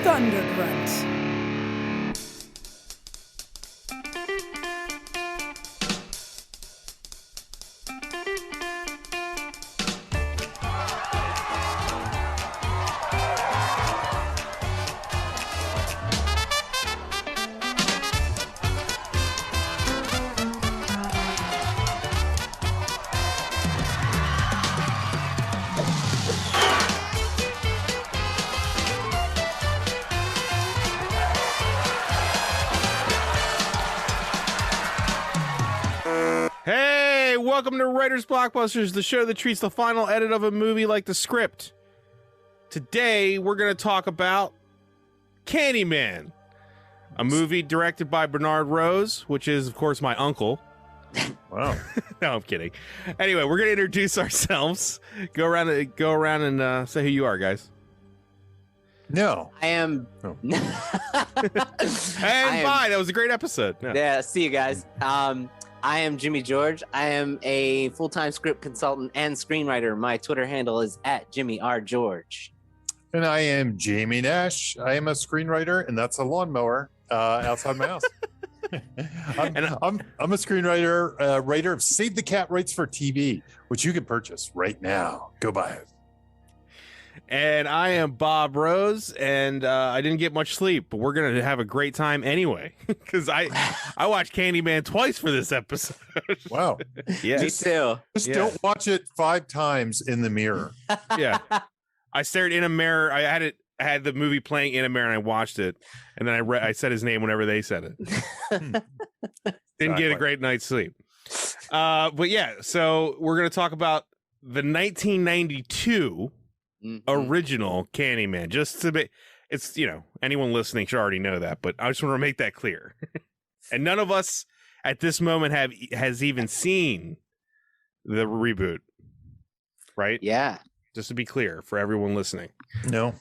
Thunder Grunt. Welcome to Writers Blockbusters, the show that treats the final edit of a movie like the script. Today, we're going to talk about Candyman, a movie directed by Bernard Rose, which is, of course, my uncle. Wow. No, I'm kidding. Anyway, we're going to introduce ourselves. Go around and say who you are, guys. No. I am. Oh. And bye. That was a great episode. Yeah, see you guys. I am Jimmy George. I am a full-time script consultant and screenwriter. My Twitter handle is @JimmyRGeorge. And I am Jamie Nash. I am a screenwriter, and that's a lawnmower outside my house. I'm a screenwriter, writer of Save the Cat Rights for TV, which you can purchase right now. Go buy it. And I am Bob Rose, and I didn't get much sleep, but we're going to have a great time anyway, because I watched Candyman twice for this episode. Wow. Yeah. Me too. Just don't watch it 5 times in the mirror. Yeah. I stared in a mirror. I had the movie playing in a mirror, and I watched it, and then I said his name whenever they said it. Didn't get a great night's sleep. But yeah, so we're going to talk about the 1992 original Candyman. Just to be, it's, anyone listening should already know that, but I just want to make that clear. And none of us at this moment has even seen the reboot, right? Yeah. Just to be clear for everyone listening. No.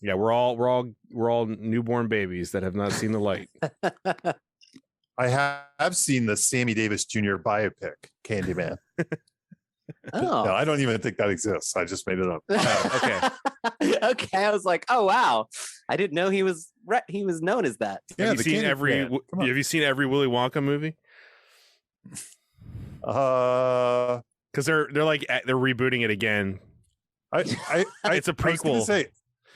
Yeah, we're all newborn babies that have not seen the light. I have seen the Sammy Davis Jr. biopic, Candyman. Oh. No, I don't even think that exists. I just made it up. Okay. Okay. I was like, oh wow, I didn't know he was known as that. Yeah, have you seen every Willy Wonka movie? Because they're rebooting it again. It's a prequel. I was gonna say,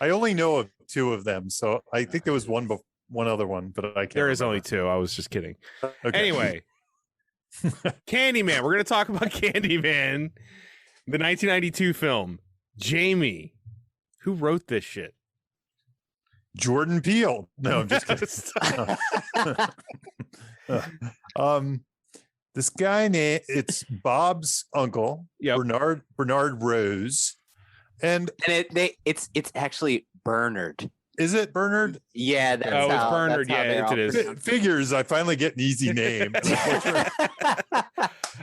I only know of 2 of them, so I think there was one other one, but I can't. There is remember. only 2. I was just kidding. Okay. Anyway, Candyman. We're going to talk about Candyman, the 1992 film. Jamie, who wrote this shit? Jordan Peele. No, I'm just kidding. This guy named, it's Bob's uncle, Yep. Bernard Rose, and it's actually Bernard. Is it Bernard? Yeah, that's it's how, Bernard. That's how Yeah, it is. Figures. I finally get an easy name.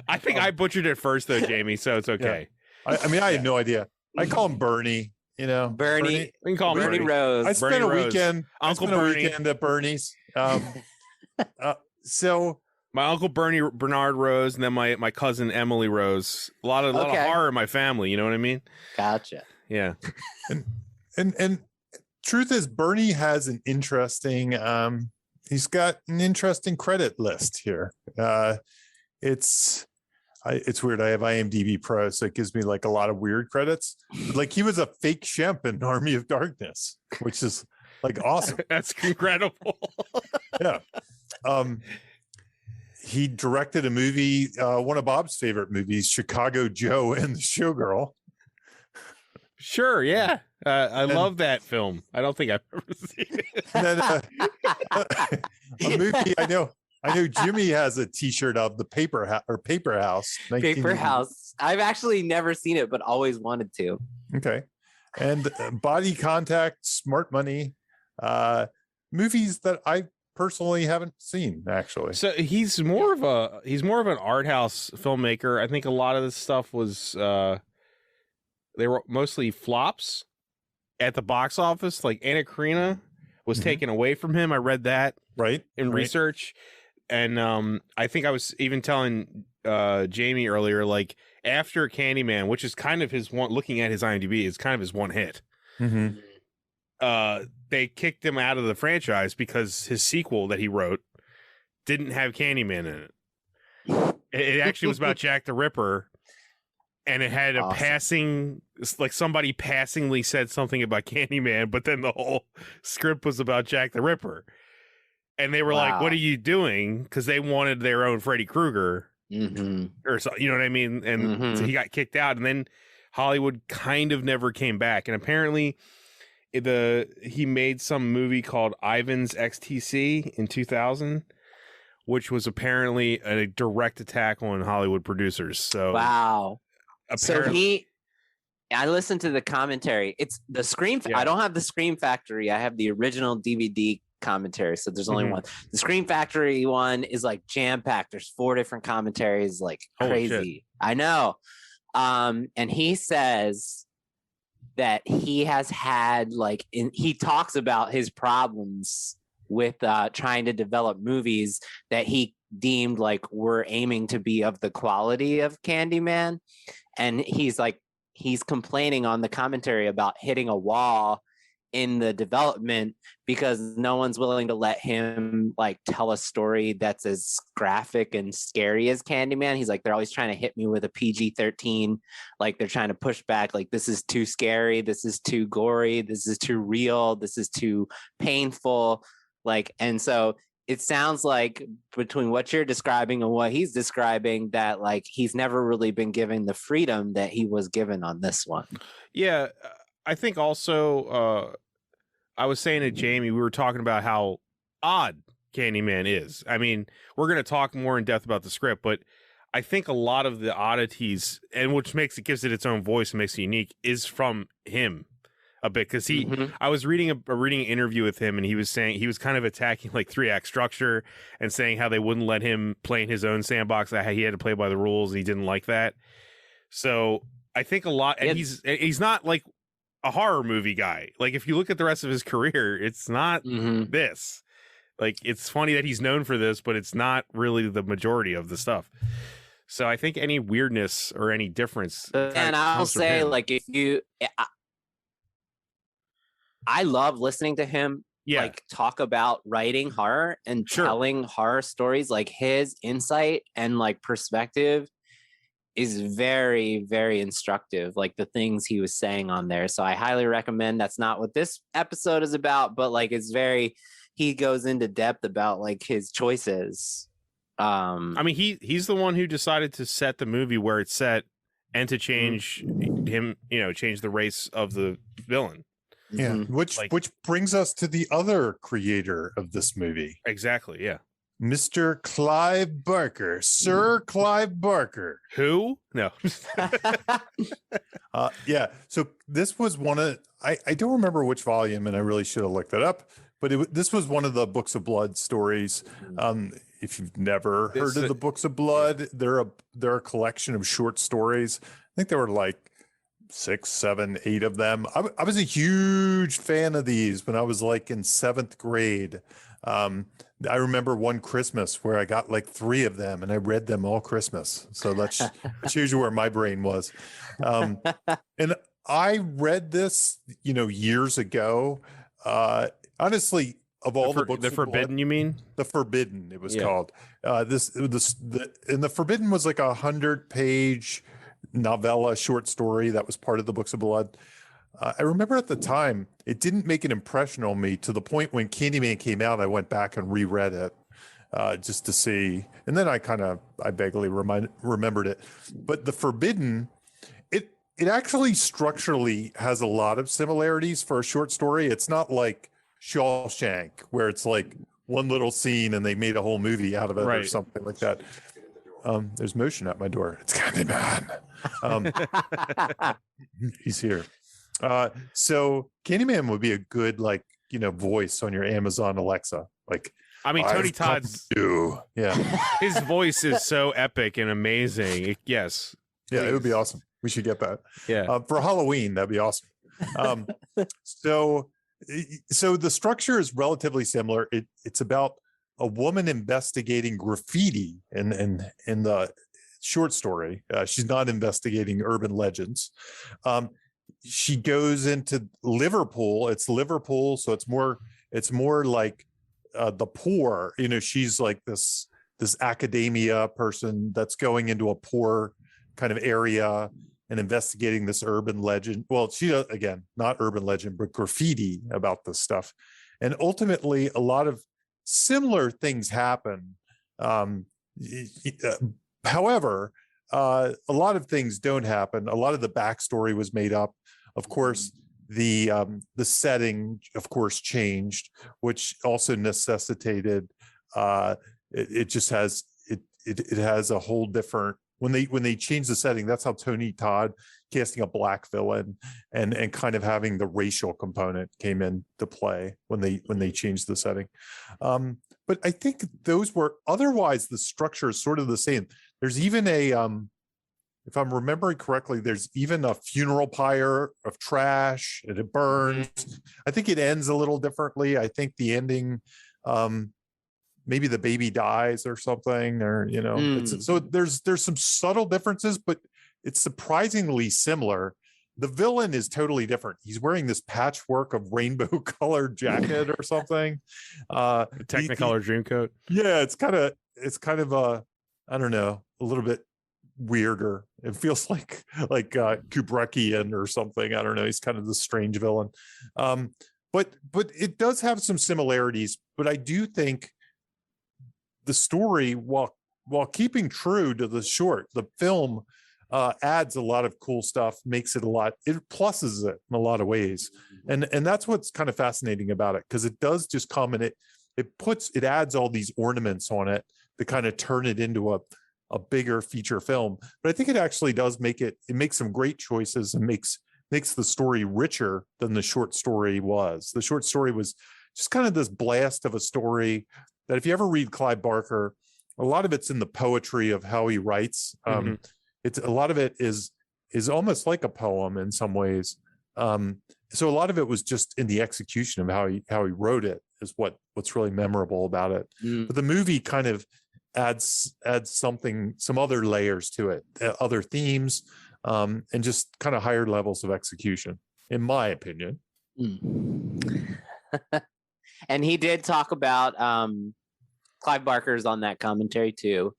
I think I butchered it first, though, Jamie. So it's okay. Yeah. I had no idea. I call him Bernie. Bernie. We can call him Bernie Bernie. Rose. I spent a Rose. weekend. Uncle I spent Bernie. a weekend at Bernie's. So My uncle Bernard Rose, and then my cousin Emily Rose. A lot of horror in my family. You know what I mean? Gotcha. Yeah. and truth is, Bernie has an interesting. He's got an interesting credit list here. It's weird. I have IMDb Pro, so it gives me like a lot of weird credits. Like he was a fake Shemp in Army of Darkness, which is like awesome. That's incredible. Yeah. He directed a movie, one of Bob's favorite movies, Chicago Joe and the Showgirl. Sure, yeah. I love that film. I don't think I've ever seen it. And then a movie I know Jimmy has a T-shirt of the Paper House. Paper House. I've actually never seen it, but always wanted to. Okay. And Body Contact, Smart Money, movies that I personally haven't seen, actually. So he's more of an art house filmmaker. I think a lot of this stuff was they were mostly flops at the box office. Like Anna Karina was taken away from him. I read that in research. And I think I was even telling Jamie earlier, like after Candyman, which is kind of his one, looking at his IMDb, is kind of his one hit. Mm-hmm. They kicked him out of the franchise because his sequel that he wrote didn't have Candyman in it. It actually was about Jack the Ripper, and it had a passing, like somebody passingly said something about Candyman, but then the whole script was about Jack the Ripper. And they were like, "What are you doing?" Because they wanted their own Freddy Krueger, or so, you know what I mean. And so he got kicked out, and then Hollywood kind of never came back. And apparently, he made some movie called Ivan's XTC in 2000, which was apparently a direct attack on Hollywood producers. So I listened to the commentary. It's the Scream. I don't have the Scream Factory. I have the original DVD commentary, so there's only one. The Scream Factory one is like jam packed. There's 4 different commentaries, like crazy. I know. And he says that he has had he talks about his problems with trying to develop movies that he deemed like were aiming to be of the quality of Candyman, and he's complaining on the commentary about hitting a wall in the development because no one's willing to let him like tell a story that's as graphic and scary as Candyman. He's like, they're always trying to hit me with a PG-13, like they're trying to push back, like this is too scary, this is too gory, this is too real, this is too painful, like. And so it sounds like between what you're describing and what he's describing, that like he's never really been given the freedom that he was given on this one. Yeah, I think also I was saying to Jamie, we were talking about how odd Candyman is. I mean, we're going to talk more in depth about the script, but I think a lot of the oddities, and which gives it its own voice and makes it unique, is from him a bit. Because I was reading an interview with him, and he was saying he was kind of attacking like 3-act structure and saying how they wouldn't let him play in his own sandbox, that he had to play by the rules, and he didn't like that. So I think a lot, and he's not like a horror movie guy. Like if you look at the rest of his career, it's not this. Like it's funny that he's known for this, but it's not really the majority of the stuff. So I think any weirdness or any difference, and I'll say like I love listening to him like talk about writing horror and telling horror stories. Like his insight and like perspective is very, very instructive, like the things he was saying on there. So I highly recommend. That's not what this episode is about, but like he goes into depth about like his choices. I mean, he's the one who decided to set the movie where it's set and to change him, change the race of the villain. Yeah, which brings us to the other creator of this movie. Exactly, yeah. Mr. Clive Barker, Sir Clive Barker. Who? No. Yeah. So this was one of, I don't remember which volume, and I really should have looked that up, but this was one of the Books of Blood stories. If you've never heard of the Books of Blood, they're a collection of short stories. I think there were like 6, 7, 8 of them. I was a huge fan of these when I was like in 7th grade. I remember one Christmas where I got like 3 of them and I read them all Christmas. So that's usually where my brain was. And I read this, years ago. Honestly, of all the books, The Forbidden, you mean? The Forbidden, it was called. And the Forbidden was like 100-page novella, short story that was part of the Books of Blood. I remember at the time, it didn't make an impression on me to the point when Candyman came out, I went back and reread it just to see. And then I vaguely remembered it. But The Forbidden, it actually structurally has a lot of similarities for a short story. It's not like Shawshank, where it's like one little scene and they made a whole movie out of it or something like that. There's motion at my door. It's Candyman. He's here. So Candyman would be a good voice on your Amazon Alexa. Like, I mean, Tony Todd's his voice is so epic and amazing. Yes. Yeah, it would be awesome. We should get that. Yeah. For Halloween, that'd be awesome. So the structure is relatively similar. It's about a woman investigating graffiti in the short story. She's not investigating urban legends. She goes into Liverpool. It's Liverpool, so it's more like the poor. You know, she's like this academia person that's going into a poor kind of area and investigating this urban legend. Well, she again, not urban legend, but graffiti about this stuff. And ultimately, a lot of similar things happen. However, a lot of things don't happen. A lot of the backstory was made up. Of course, the setting, of course, changed, which also necessitated. It just has it has a whole different. When they changed the setting, that's how Tony Todd casting a black villain and kind of having the racial component came into play when they changed the setting. But I think those were otherwise the structure is sort of the same. There's even a if I'm remembering correctly, there's even a funeral pyre of trash and it burns. I think it ends a little differently. I think the ending, maybe the baby dies or something, or so there's some subtle differences, but it's surprisingly similar. The villain is totally different. He's wearing this patchwork of rainbow colored jacket or something. A Technicolor dream coat. Yeah, it's kind of I don't know, a little bit weirder. It feels like Kubrickian or something. I don't know. He's kind of the strange villain. But it does have some similarities. But I do think the story, while keeping true to the short, the film adds a lot of cool stuff, makes it it pluses it in a lot of ways. And that's what's kind of fascinating about it, because it does just come and it adds all these ornaments on it to kind of turn it into a bigger feature film. But I think it actually does it makes some great choices and makes the story richer than the short story was. The short story was just kind of this blast of a story that if you ever read Clive Barker, a lot of it's in the poetry of how he writes. It's a lot of it is almost like a poem in some ways. So a lot of it was just in the execution of how he wrote it is what's really memorable about it. But the movie kind of adds some other layers to it, other themes, and just kind of higher levels of execution, in my opinion. And he did talk about Clive Barker's on that commentary too,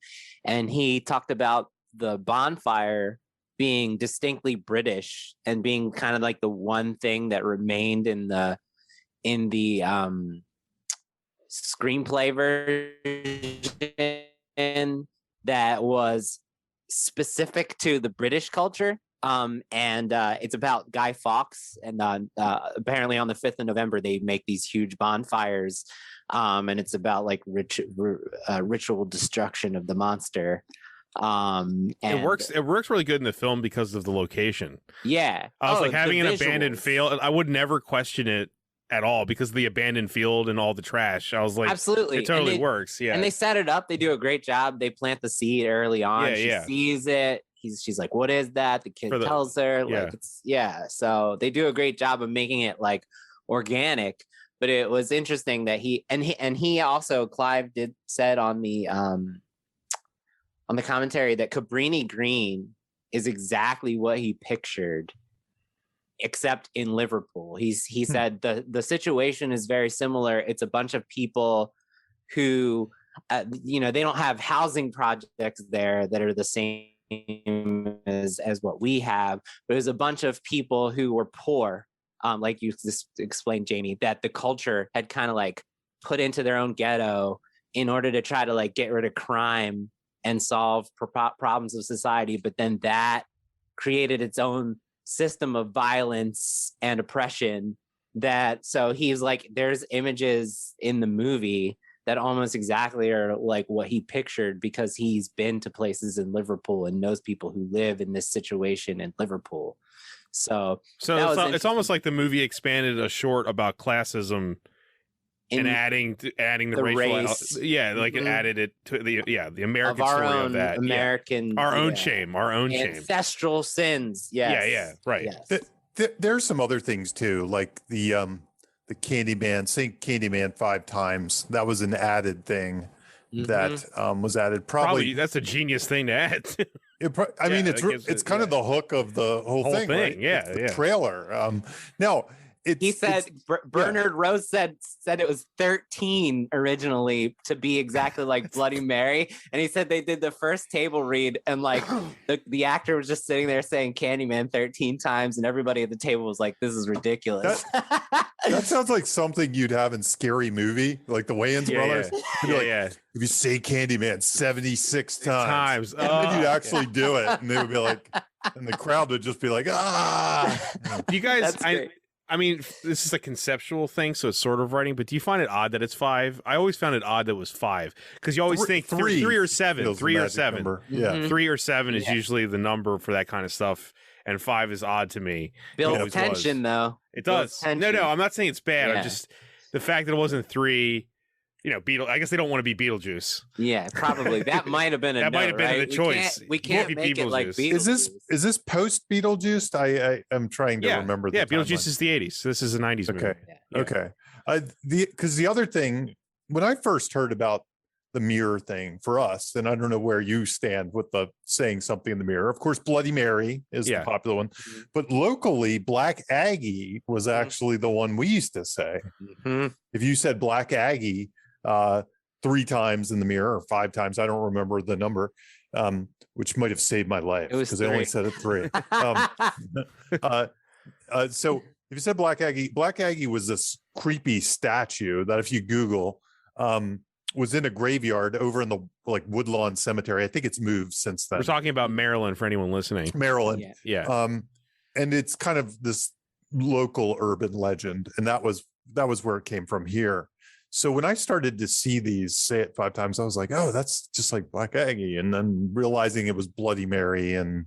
and he talked about the bonfire being distinctly British and being kind of like the one thing that remained in the screenplay version that was specific to the British culture. And it's about Guy Fawkes, and apparently on the 5th of November they make these huge bonfires, and it's about like ritual destruction of the monster. And it works really good in the film because of the location. Yeah, I was like having an visuals. Abandoned field. I would never question it at all because of the abandoned field and all the trash. I was like, absolutely, it totally works. Yeah, and they set it up. They do a great job. They plant the seed early on. She sees it. She's like, what is that? The kid tells her, like, it's so they do a great job of making it like organic. But it was interesting that he also, Clive said on the commentary that Cabrini Green is exactly what he pictured, except in Liverpool. He said the situation is very similar. It's a bunch of people who they don't have housing projects there that are the same as what we have, but there's a bunch of people who were poor, like you just explained, Jamie, that the culture had kind of like put into their own ghetto in order to try to like get rid of crime and solve problems of society. But then that created its own system of violence and oppression. So he's like, there's images in the movie that almost exactly are like what he pictured, because he's been to places in Liverpool and knows people who live in this situation in Liverpool. So it's almost like the movie expanded a short about classism and adding the race. It added it to the American story of that. Our own shame, ancestral sins. Yes. Right. Yes. There's some other things too, like the Candyman, saying Candyman 5 times. That was an added thing that was added. Probably that's a genius thing to add. I mean, it's kind of the hook of the whole thing, right? Yeah, it's the trailer. Now, he said Bernard Rose said it was 13 originally to be exactly like Bloody Mary, and he said they did the first table read and like the actor was just sitting there saying Candyman 13 times, and everybody at the table was like, "This is ridiculous." That sounds like something you'd have in Scary Movie, like the Wayans brothers. Yeah. If you say Candyman 76 times, and then you'd actually do it, and they would be like, and the crowd would just be like, "Ah!" You guys, I mean, this is a conceptual thing, so it's sort of writing, but do you find it odd that it's 5? I always found it odd that it was 5 because you always think 3 or 7. 3 or 7. Number. Yeah. 3 or 7 is usually the number for that kind of stuff, and 5 is odd to me. Builds tension, though. It does. No, I'm not saying it's bad. I'm just the fact that it wasn't 3. You know, I guess they don't want to be Beetlejuice. Yeah, probably. That might have been a the choice. We can't make it like Beetlejuice. Is this post Beetlejuice? I am trying to remember. Yeah, Beetlejuice is the 80s. So this is a 90s movie. Okay. Because the other thing, when I first heard about the mirror thing for us, and I don't know where you stand with the saying something in the mirror. Of course, Bloody Mary is the popular one, but locally, Black Aggie was actually the one we used to say. If you said Black Aggie 3 times in the mirror or 5 times, I don't remember the number, which might have saved my life because they only said it 3. So if you said Black Aggie was this creepy statue that if you Google was in a graveyard over in the Woodlawn Cemetery. I think it's moved since then. We're talking about Maryland for anyone listening. Maryland. Yeah. And it's kind of this local urban legend, and that was where it came from here. So when I started to see these, say it 5 times, I was like, oh, that's just like Black Aggie. And then realizing it was Bloody Mary and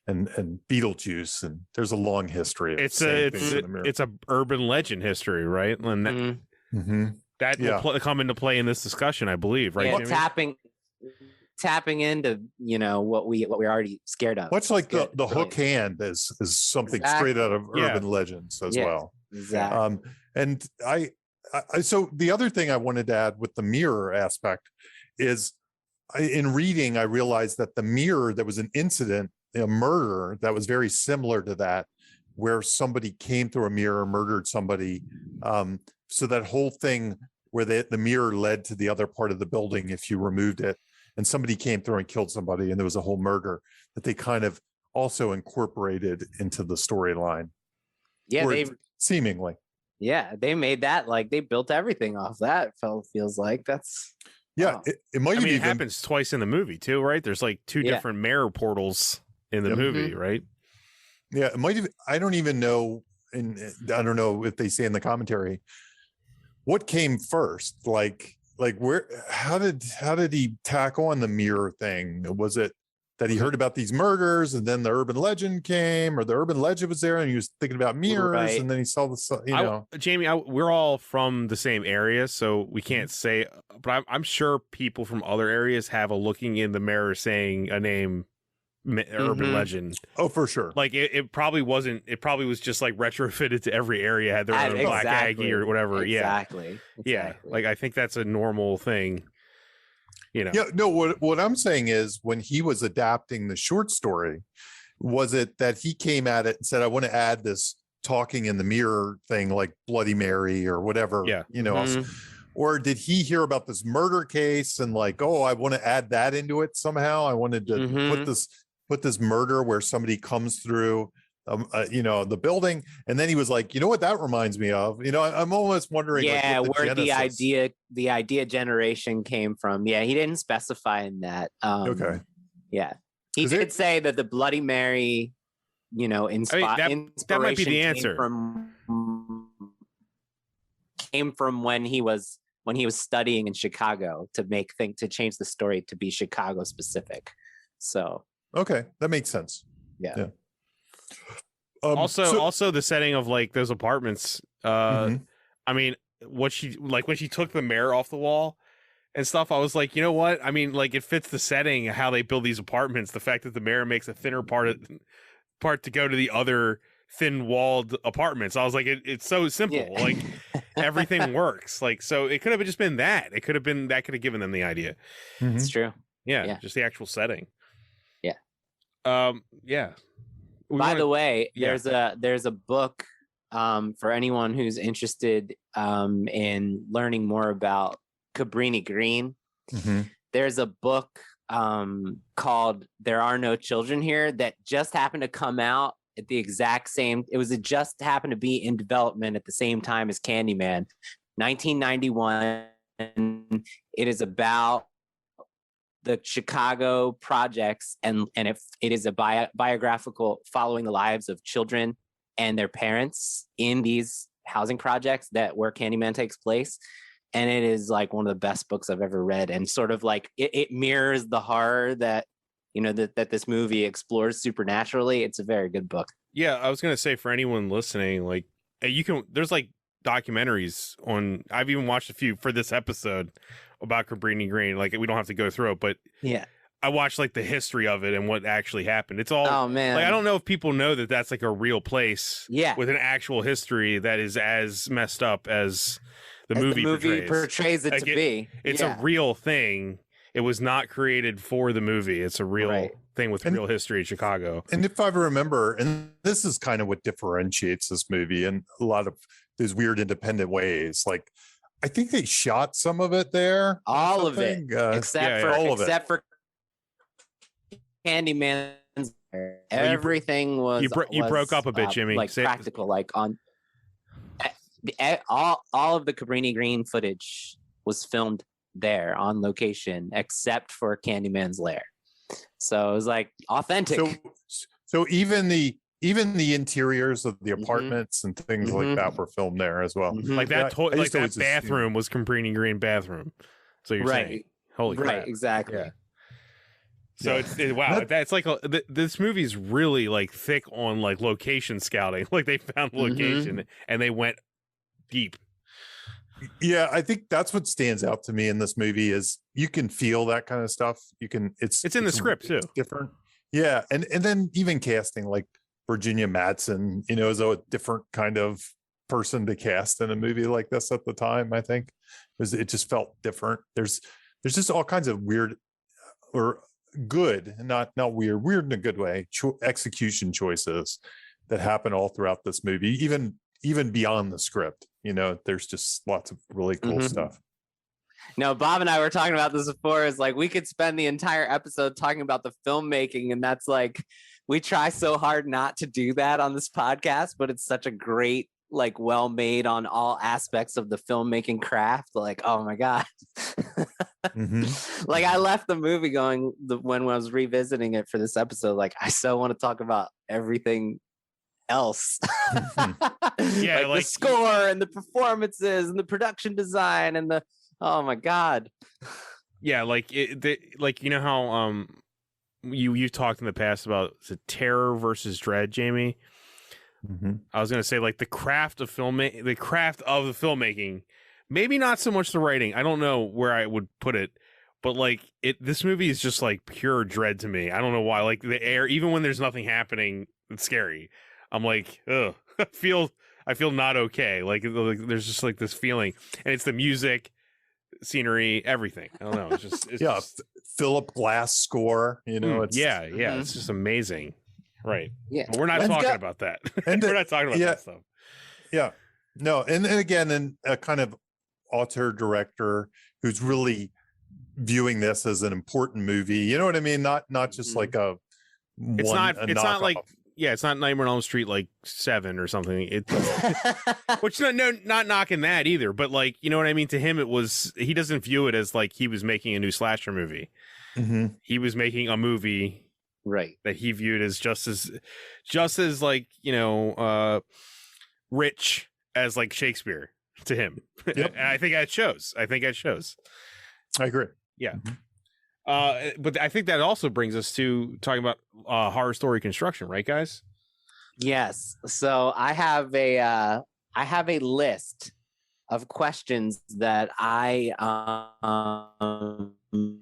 Beetlejuice, and there's a long history. It's a urban legend history, right? And that will come into play in this discussion, I believe, right? Yeah, tapping into what we're already scared of. Much like the hook hand is something straight out of urban legends as well. Exactly. And I so the other thing I wanted to add with the mirror aspect is in reading, I realized that the mirror, there was an incident, a murder that was very similar to that, where somebody came through a mirror, murdered somebody. So that whole thing where the mirror led to the other part of the building, if you removed it, and somebody came through and killed somebody, and there was a whole murder that they kind of also incorporated into the storyline. Yeah, seemingly. Yeah, they made that, like, they built everything off that. Feels like that's. Yeah, it might have it happens twice in the movie too, right? There's like 2 different mirror portals in the movie, right? Yeah, it might have. I don't even know, and I don't know if they say in the commentary what came first. Like where? How did he tackle on the mirror thing? Was it that he heard about these murders and then the urban legend came, or the urban legend was there and he was thinking about mirrors, and then he saw the Jamie, we're all from the same area, so we can't say, but I'm sure people from other areas have a looking in the mirror saying a name. Urban legend. Oh, for sure. Like it probably wasn't. It probably was just like retrofitted to every area, had their own Black Aggie or whatever. Exactly. Yeah. Like I think that's a normal thing. Yeah. No. What I'm saying is, when he was adapting the short story, was it that he came at it and said, "I want to add this talking in the mirror thing, like Bloody Mary or whatever." Yeah. Or did he hear about this murder case and like, oh, I want to add that into it somehow? I wanted to put this murder where somebody comes through, the building, and then he was like, you know what that reminds me of? I'm almost wondering, where the idea generation came from. Yeah, he didn't specify in that. Okay. Yeah, he did say that the Bloody Mary, inspiration that might be the answer. Came from when he was studying in Chicago to change the story to be Chicago specific. So. Okay, that makes sense. Yeah. Also the setting of like those apartments. I mean, when she took the mirror off the wall and stuff, I was like, you know what? I mean, like, it fits the setting, how they build these apartments. The fact that the mirror makes a thinner part to go to the other thin-walled apartments. I was like, it's so simple. Like, everything works. Like, so it could have just been that. It could have been that could have given them the idea. It's true. Yeah, just the actual setting. Yeah. Yeah. By the way, there's a book for anyone who's interested in learning more about Cabrini Green. There's a book called There Are No Children Here that just happened to come out at the exact same. It just happened to be in development at the same time as Candyman, 1991. It is about the Chicago projects, and it is a biographical following the lives of children and their parents in these housing projects where Candyman takes place. And it is like one of the best books I've ever read, and sort of like it mirrors the horror that that this movie explores supernaturally. It's a very good book. Yeah, I was gonna say, for anyone listening, like there's like documentaries on. I've even watched a few for this episode about Cabrini Green. Like, we don't have to go through it, but yeah, I watched like the history of it and what actually happened. It's all, oh man, like, I don't know if people know that that's like a real place, with an actual history that is as messed up as the movie portrays it to be. It's a real thing. It was not created for the movie. It's a real thing with real history in Chicago. And if I remember, and this is kind of what differentiates this movie in a lot of these weird independent ways. Like, I think they shot some of it there. All of it. Except for Candyman's. Everything was. You broke up a bit, Jimmy. Like practical, like on. All of the Cabrini Green footage was filmed there on location, except for Candyman's lair. So it was like authentic. So even the interiors of the apartments and things like that were filmed there as well. Like that, that bathroom was Cabrini Green bathroom. So you're saying, holy crap. Right, exactly. Yeah. So wow, that's like this movie's really like thick on like location scouting. Like, they found location and they went deep. Yeah, I think that's what stands out to me in this movie is you can feel that kind of stuff. It's in the script too. Different. Yeah, and then even casting, like Virginia Madsen, is a different kind of person to cast in a movie like this at the time. I think it just felt different. There's just all kinds of weird or good, not weird in a good way, execution choices that happen all throughout this movie, even beyond the script. There's just lots of really cool stuff. No, Bob and I were talking about this before. Is like, we could spend the entire episode talking about the filmmaking, and that's like, we try so hard not to do that on this podcast, but it's such a great, like, well made on all aspects of the filmmaking craft. Like, oh my god. Like, I left the movie going when I was revisiting it for this episode, like, I so want to talk about everything else. Yeah, like the score and the performances and the production design and oh my god. Yeah, like how you talked in the past about the terror versus dread, Jamie. I was gonna say, like, the craft of the filmmaking, maybe not so much the writing. I don't know where I would put it, but like this movie is just like pure dread to me. I don't know why. Like, the air, even when there's nothing happening, it's scary. I'm like, ugh, I feel not okay. Like there's just like this feeling, and it's the music, scenery, everything. I don't know. It's just Philip Glass score. It's it's just amazing. Right. Yeah. But we're not talking about that. We're not talking about that stuff. Yeah. No. And again, a kind of auteur director who's really viewing this as an important movie. You know what I mean? Not just like it's not like. Yeah, it's not Nightmare on Elm Street like 7 or something. Which not knocking that either, but like, you know what I mean? To him, he doesn't view it as like he was making a new slasher movie. He was making a movie, right, that he viewed as just as like, rich as like Shakespeare to him. Yep. And I think that shows. I agree. Yeah. But I think that also brings us to talking about horror story construction, right, guys? Yes. So I have a list of questions that I from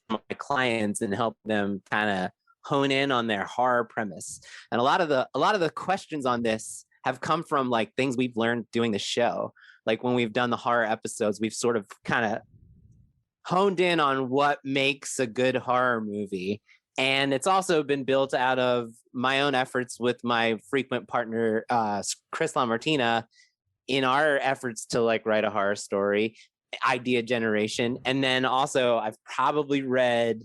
my clients and help them kind of hone in on their horror premise. And a lot of the questions on this have come from like things we've learned doing the show. Like when we've done the horror episodes, we've sort of kind of honed in on what makes a good horror movie. And it's also been built out of my own efforts with my frequent partner, Chris LaMartina, in our efforts to like write a horror story, idea generation. And then also I've probably read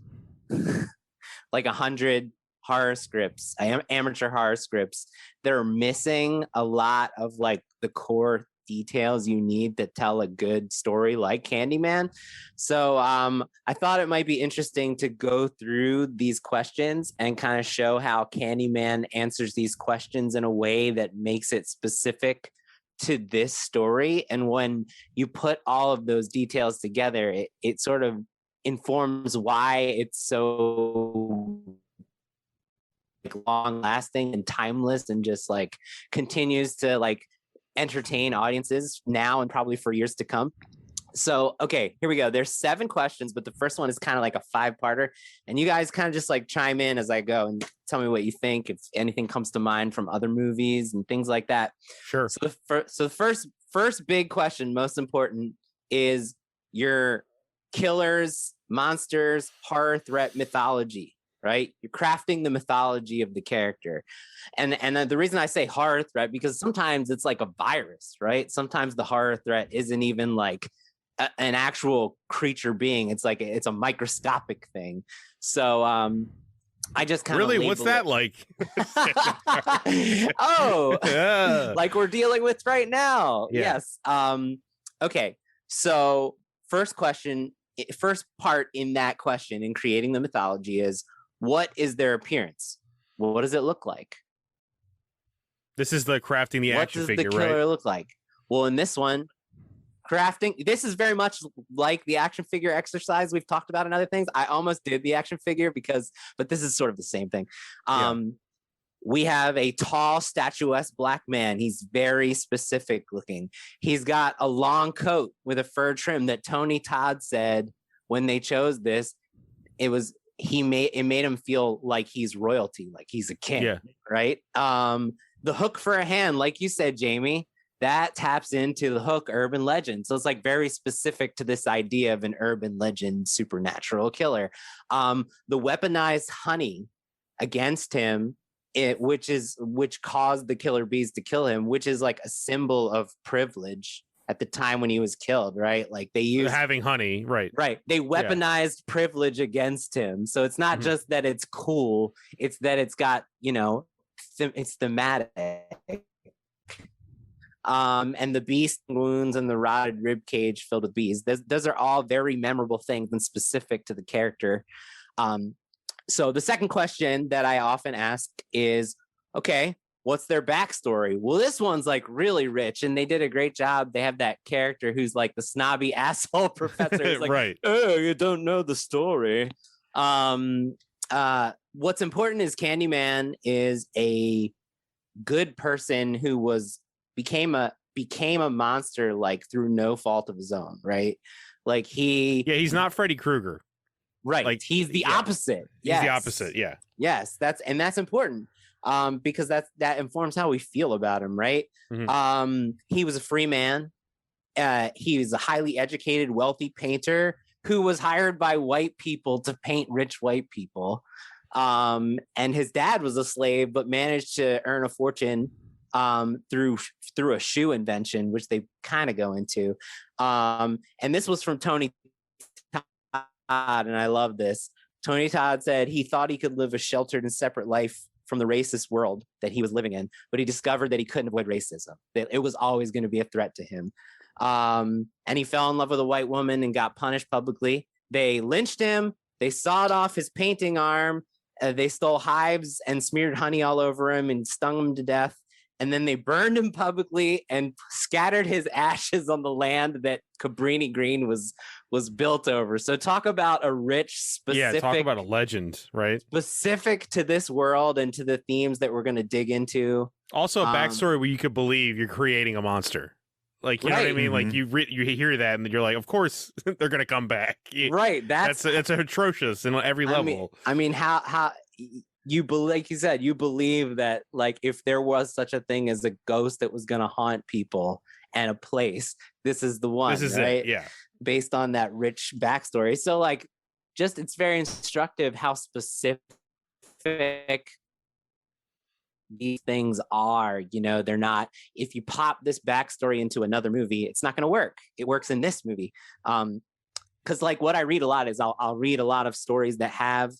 like 100 horror scripts, amateur horror scripts that are missing a lot of like the core details you need to tell a good story like Candyman. So I thought it might be interesting to go through these questions and kind of show how Candyman answers these questions in a way that makes it specific to this story. And when you put all of those details together, it sort of informs why it's so long lasting and timeless and just like continues to like entertain audiences now and probably for years to come. So, okay, here we go. There's 7 questions, but the first one is kind of like a 5-parter. And you guys kind of just like chime in as I go and tell me what you think, if anything comes to mind from other movies and things like that. Sure. So the first big question, most important, is your killers, monsters, horror threat mythology, right? You're crafting the mythology of the character. And the reason I say horror threat, because sometimes it's like a virus, right? Sometimes the horror threat isn't even like an actual creature being. It's like it's a microscopic thing. So I just kind of really, what's that like? Oh, yeah. Like we're dealing with right now. Yeah. Yes. Okay. So first part in that question in creating the mythology is, what is their appearance? What does it look like? This is the crafting the action figure, right? What does the killer look like? Well, in this one, this is very much like the action figure exercise we've talked about in other things. I almost did the action figure but this is sort of the same thing. We have a tall, statuesque black man. He's very specific looking. He's got a long coat with a fur trim that Tony Todd said when they chose this, it made him feel like he's royalty, like he's a king, right? The hook for a hand, like you said, Jamie, that taps into the Hook urban legend. So it's like very specific to this idea of an urban legend supernatural killer. The weaponized honey against him, which caused the killer bees to kill him, which is like a symbol of privilege at the time when he was killed, right? Like they used having honey, right? They weaponized privilege against him. So it's not just that it's cool; it's that it's got it's thematic. And the beast wounds and the rotted rib cage filled with bees. Those are all very memorable things and specific to the character. So the second question that I often ask is, okay, what's their backstory? Well, this one's like really rich, and they did a great job. They have that character who's like the snobby asshole professor. He's like, right. Oh, you don't know the story. What's important is Candyman is a good person who became a monster like through no fault of his own, right? Like he's not Freddy Krueger. Right. Like he's the opposite. He's the opposite. Yeah. Yes. That's important. Because that informs how we feel about him, right? Mm-hmm. He was a free man. He was a highly educated, wealthy painter who was hired by white people to paint rich white people. And his dad was a slave, but managed to earn a fortune through a shoe invention, which they kind of go into. And this was from Tony Todd, and I love this. Tony Todd said he thought he could live a sheltered and separate life from the racist world that he was living in, but he discovered that he couldn't avoid racism. That it was always going to be a threat to him. And he fell in love with a white woman and got punished publicly. They lynched him. They sawed off his painting arm. They stole hives and smeared honey all over him and stung him to death. And then they burned him publicly and scattered his ashes on the land that Cabrini Green was built over. So talk about a rich, specific... Yeah, talk about a legend, right? Specific to this world and to the themes that we're going to dig into. Also a backstory where you could believe you're creating a monster. Like, you know what I mean? Like you hear that and you're like, of course they're going to come back. Right. That's atrocious in every level. I mean, how you believe, like you said, you believe that like if there was such a thing as a ghost that was going to haunt people and a place, this is the one. This is right? it. Yeah. Based on that rich backstory. So like, just it's very instructive how specific these things are. You know, they're not, if you pop this backstory into another movie, it's not going to work. It works in this movie. Because like what I read a lot is I'll read a lot of stories that have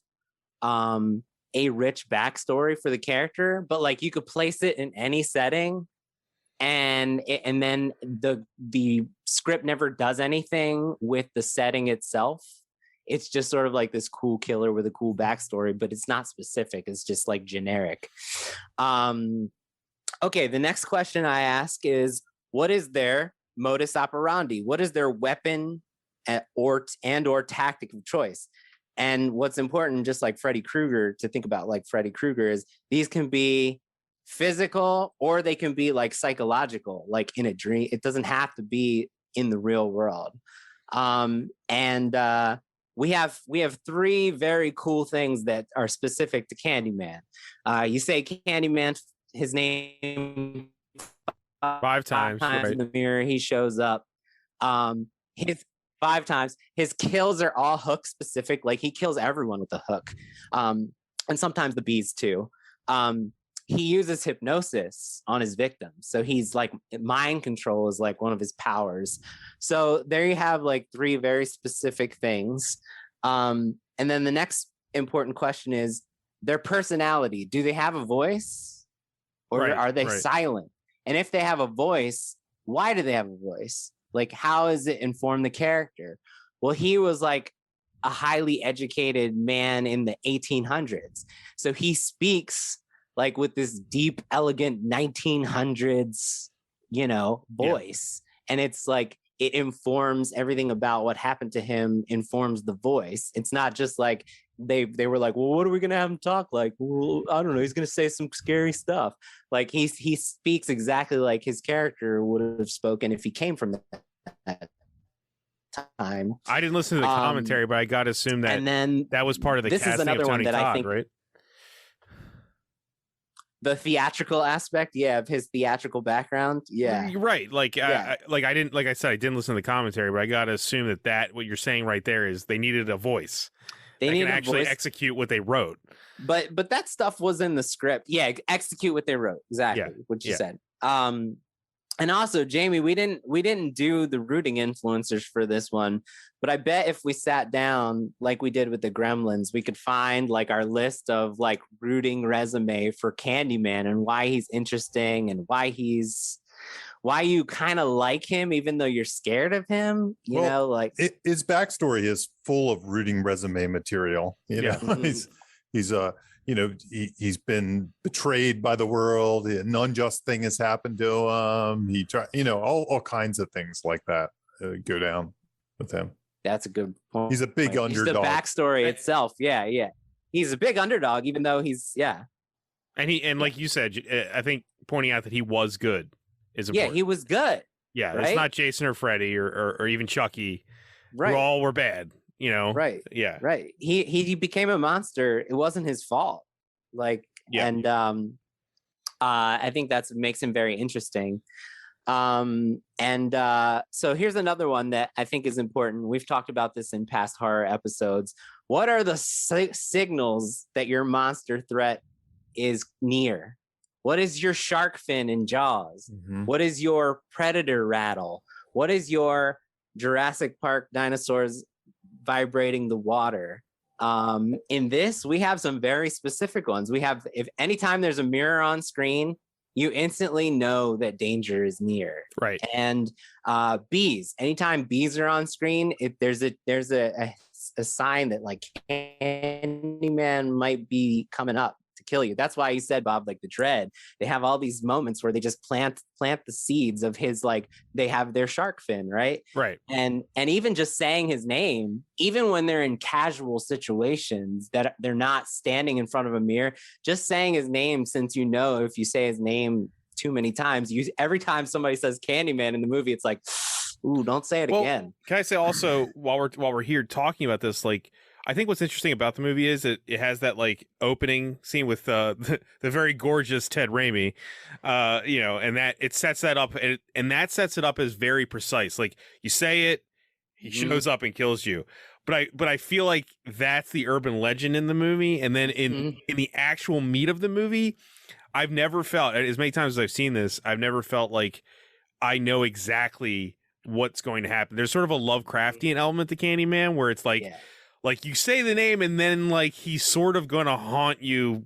a rich backstory for the character, but like you could place it in any setting, and then the script never does anything with the setting itself. It's just sort of like this cool killer with a cool backstory, but it's not specific. It's just like generic. Okay, the next question I ask is, what is their modus operandi? What is their weapon or tactic of choice? And what's important, just like Freddy Krueger, to think about like Freddy Krueger, is these can be physical or they can be like psychological, like in a dream. It doesn't have to be in the real world. We have three very cool things that are specific to Candyman. You say Candyman, his name five times right. in the mirror. He shows up. His 5 times. His kills are all hook specific. Like he kills everyone with a hook, and sometimes the bees too. He uses hypnosis on his victims. So he's like, mind control is like one of his powers. So there you have like 3 very specific things. And then the next important question is their personality. Do they have a voice, or are they silent? And if they have a voice, why do they have a voice? Like, how does it inform the character? Well, he was like a highly educated man in the 1800s. So he speaks like with this deep, elegant 1900s, voice. Yeah. And it's like, it informs everything about what happened to him, informs the voice. It's not just like they were like, well, what are we going to have him talk like? Well, I don't know. He's going to say some scary stuff. Like he speaks exactly like his character would have spoken if he came from that time. I didn't listen to the commentary, but I got to assume that and then that was part of the casting is another of Tony one that Todd, I think, right? The theatrical aspect, of his theatrical background, You're right. Like, I didn't, like I said, I didn't listen to the commentary, but I got to assume that what you're saying right there is they needed a voice. They can actually execute what they wrote. But that stuff was in the script. Yeah, execute what they wrote. Exactly what you said. And also, Jamie, we didn't do the rooting influencers for this one, but I bet if we sat down like we did with the Gremlins, we could find like our list of like rooting resume for Candyman and why he's interesting and why you kind of like him, even though you're scared of him. You know, like his backstory is full of rooting resume material. You know, he's been betrayed by the world. An unjust thing has happened to him. All kinds of things like that go down with him. That's a good point. He's a big underdog. The backstory itself. Yeah. He's a big underdog, even though he's And like you said, I think pointing out that he was good is important. Yeah, he was good. Yeah, right? It's not Jason or Freddy or even Chucky. Right. Who all were bad. Right. Yeah. Right. He became a monster. It wasn't his fault. And I think that's makes him very interesting. So here's another one that I think is important. We've talked about this in past horror episodes. What are the signals that your monster threat is near? What is your shark fin in Jaws? Mm-hmm. What is your predator rattle? What is your Jurassic Park dinosaurs vibrating the water? In this, we have some very specific ones. We have, if anytime there's a mirror on screen, you instantly know that danger is near. Right. And bees, anytime bees are on screen, there's a sign that like Candyman might be coming up to kill you. That's why you said, Bob, like the dread, they have all these moments where they just plant the seeds of his, like they have their shark fin, right? Right. And even just saying his name, even when they're in casual situations that they're not standing in front of a mirror, just saying his name, since if you say his name too many times, every time somebody says Candyman in the movie, it's like, ooh, don't say it again. Can I say also, while we're here talking about this, like I think what's interesting about the movie is it has that like opening scene with the very gorgeous Ted Raimi, and that it sets that up, and that sets it up as very precise. Like you say it, he shows up and kills you. But I feel like that's the urban legend in the movie, and then in the actual meat of the movie, I've never felt, as many times as I've seen this, I've never felt like I know exactly what's going to happen. There's sort of a Lovecraftian element to Candyman where it's like you say the name and then like he's sort of going to haunt you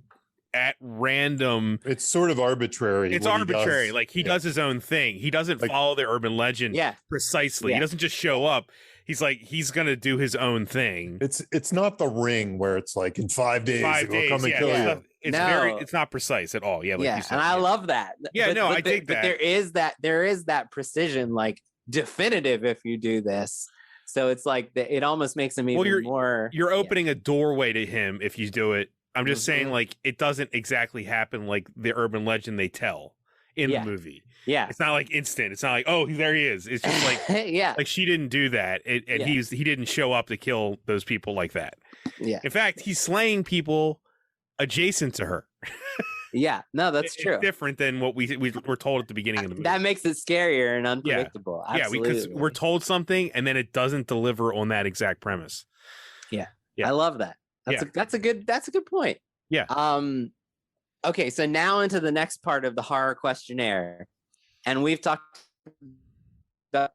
at random. It's sort of arbitrary. It's arbitrary. Like he does his own thing. He doesn't follow the urban legend precisely. He doesn't just show up. He's like, he's going to do his own thing. It's not The Ring where it's like in 5 days, we'll come and kill you. It's not precise at all. Yeah. Like you said, and I love that. Yeah, I dig that. But there is that precision, like definitive if you do this. So it's like it almost makes him even more. You're opening a doorway to him if you do it. I'm just saying, like, it doesn't exactly happen like the urban legend they tell in the movie. Yeah, it's not like instant. It's not like, oh, there he is. It's just like, like she didn't do that, and he didn't show up to kill those people like that. Yeah, in fact, he's slaying people adjacent to her. Yeah, no, that's true. It's different than what we were told at the beginning of the movie. That makes it scarier and unpredictable. Yeah, because we're told something and then it doesn't deliver on that exact premise. Yeah. I love that. That's a good point. Yeah. Okay, so now into the next part of the horror questionnaire, and we've talked about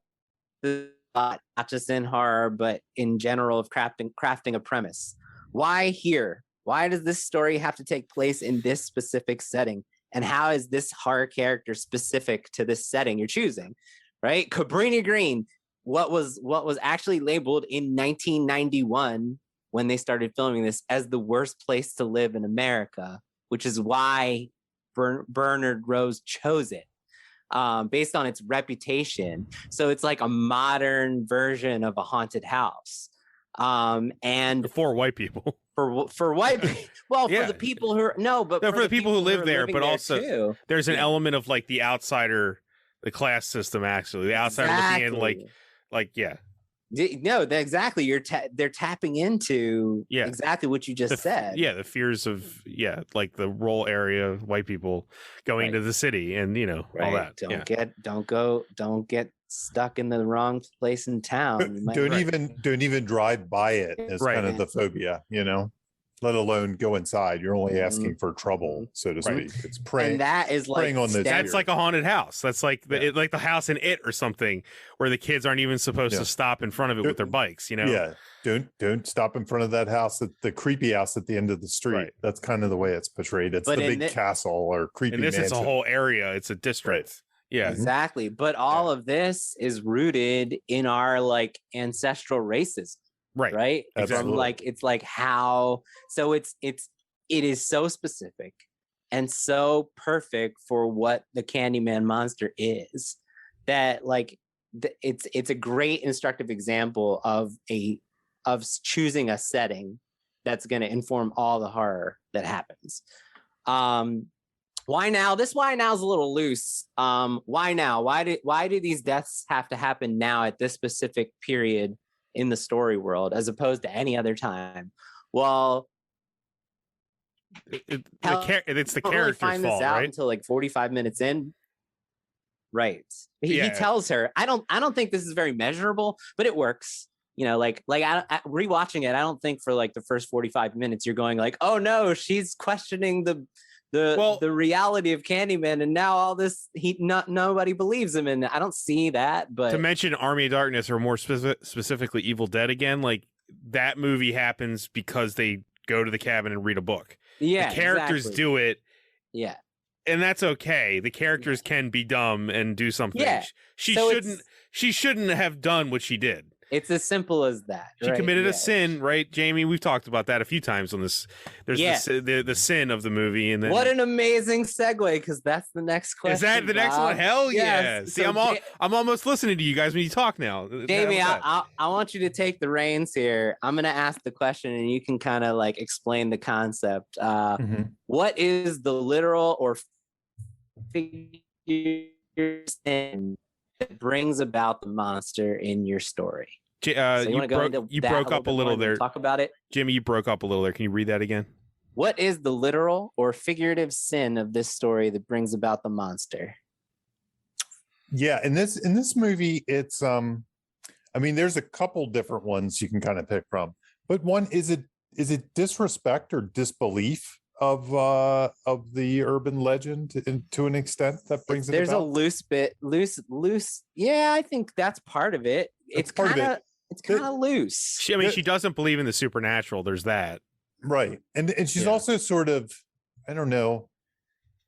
not just in horror but in general of crafting a premise. Why here? Why does this story have to take place in this specific setting? And how is this horror character specific to this setting you're choosing? Right? Cabrini Green, what was actually labeled in 1991 when they started filming this as the worst place to live in America, which is why Bernard Rose chose it based on its reputation. So it's like a modern version of a haunted house. And for white people. For white people, for the people who for the people who live there, but also there's an element of like the outsider, the class system. Actually, the outsider looking in, exactly. They're tapping into exactly what you just said. Yeah, the fears of like the rural area white people going to the city, and all that. Don't get stuck in the wrong place in town. Don't even drive by it as kind of the phobia, let alone go inside. You're only asking for trouble, so to speak. It's preying. And that is like on that's like a haunted house. That's like like the house in It or something, where the kids aren't even supposed to stop in front of it with their bikes. Yeah. Don't stop in front of that house, the creepy house at the end of the street. Right. That's kind of the way it's portrayed. It's the big castle or creepy mansion. It's a whole area. It's a district. Right. Yeah, exactly. But all of this is rooted in our like ancestral racism, right? Exactly. From like it's like how so it is so specific and so perfect for what the Candyman monster is that like it's a great instructive example of choosing a setting that's going to inform all the horror that happens. Why now? This why now is a little loose. Why now? Why do these deaths have to happen now at this specific period in the story world as opposed to any other time? Well, it's the character's find this fault, out right? Until like 45 minutes in. Right. He tells her, I don't think this is very measurable, but it works. Rewatching it, I don't think for like the first 45 minutes you're going like, oh no, she's questioning the reality of Candyman, and now all this nobody believes him, and I don't see that. But to mention Army of Darkness, or more specifically Evil Dead again, like that movie happens because they go to the cabin and read a book. Yeah, the characters do it. Yeah, and that's okay. The characters can be dumb and do something. Yeah. She shouldn't have done what she did. It's as simple as that. She committed a sin, right, Jamie? We've talked about that a few times on this. There's the sin of the movie, and then what an amazing segue, because that's the next question. Is that the next one? Hell yeah! Yes. See, so I'm almost listening to you guys when you talk now. Jamie, I want you to take the reins here. I'm gonna ask the question, and you can kind of like explain the concept. What is the literal or figure sin that brings about the monster in your story? So you want to go into you that broke up a bit little more and there. talk about it? Jimmy, you broke up a little there. Can you read that again? What is the literal or figurative sin of this story that brings about the monster? Yeah, in this movie, it's I mean, there's a couple different ones you can kind of pick from, but one is it disrespect or disbelief of the urban legend to an extent that brings it There's about? a loose. Yeah, I think that's part of it. It's kind of loose. She doesn't believe in the supernatural. There's that. Right. And she's also sort of, I don't know,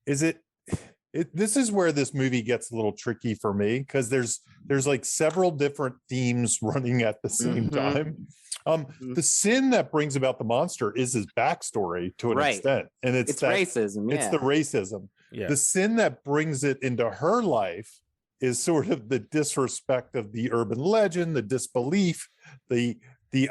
this is where this movie gets a little tricky for me, because there's like several different themes running at the same time. The sin that brings about the monster is his backstory to an extent, and it's racism. It's the racism. Yeah. The sin that brings it into her life is sort of the disrespect of the urban legend, the disbelief, the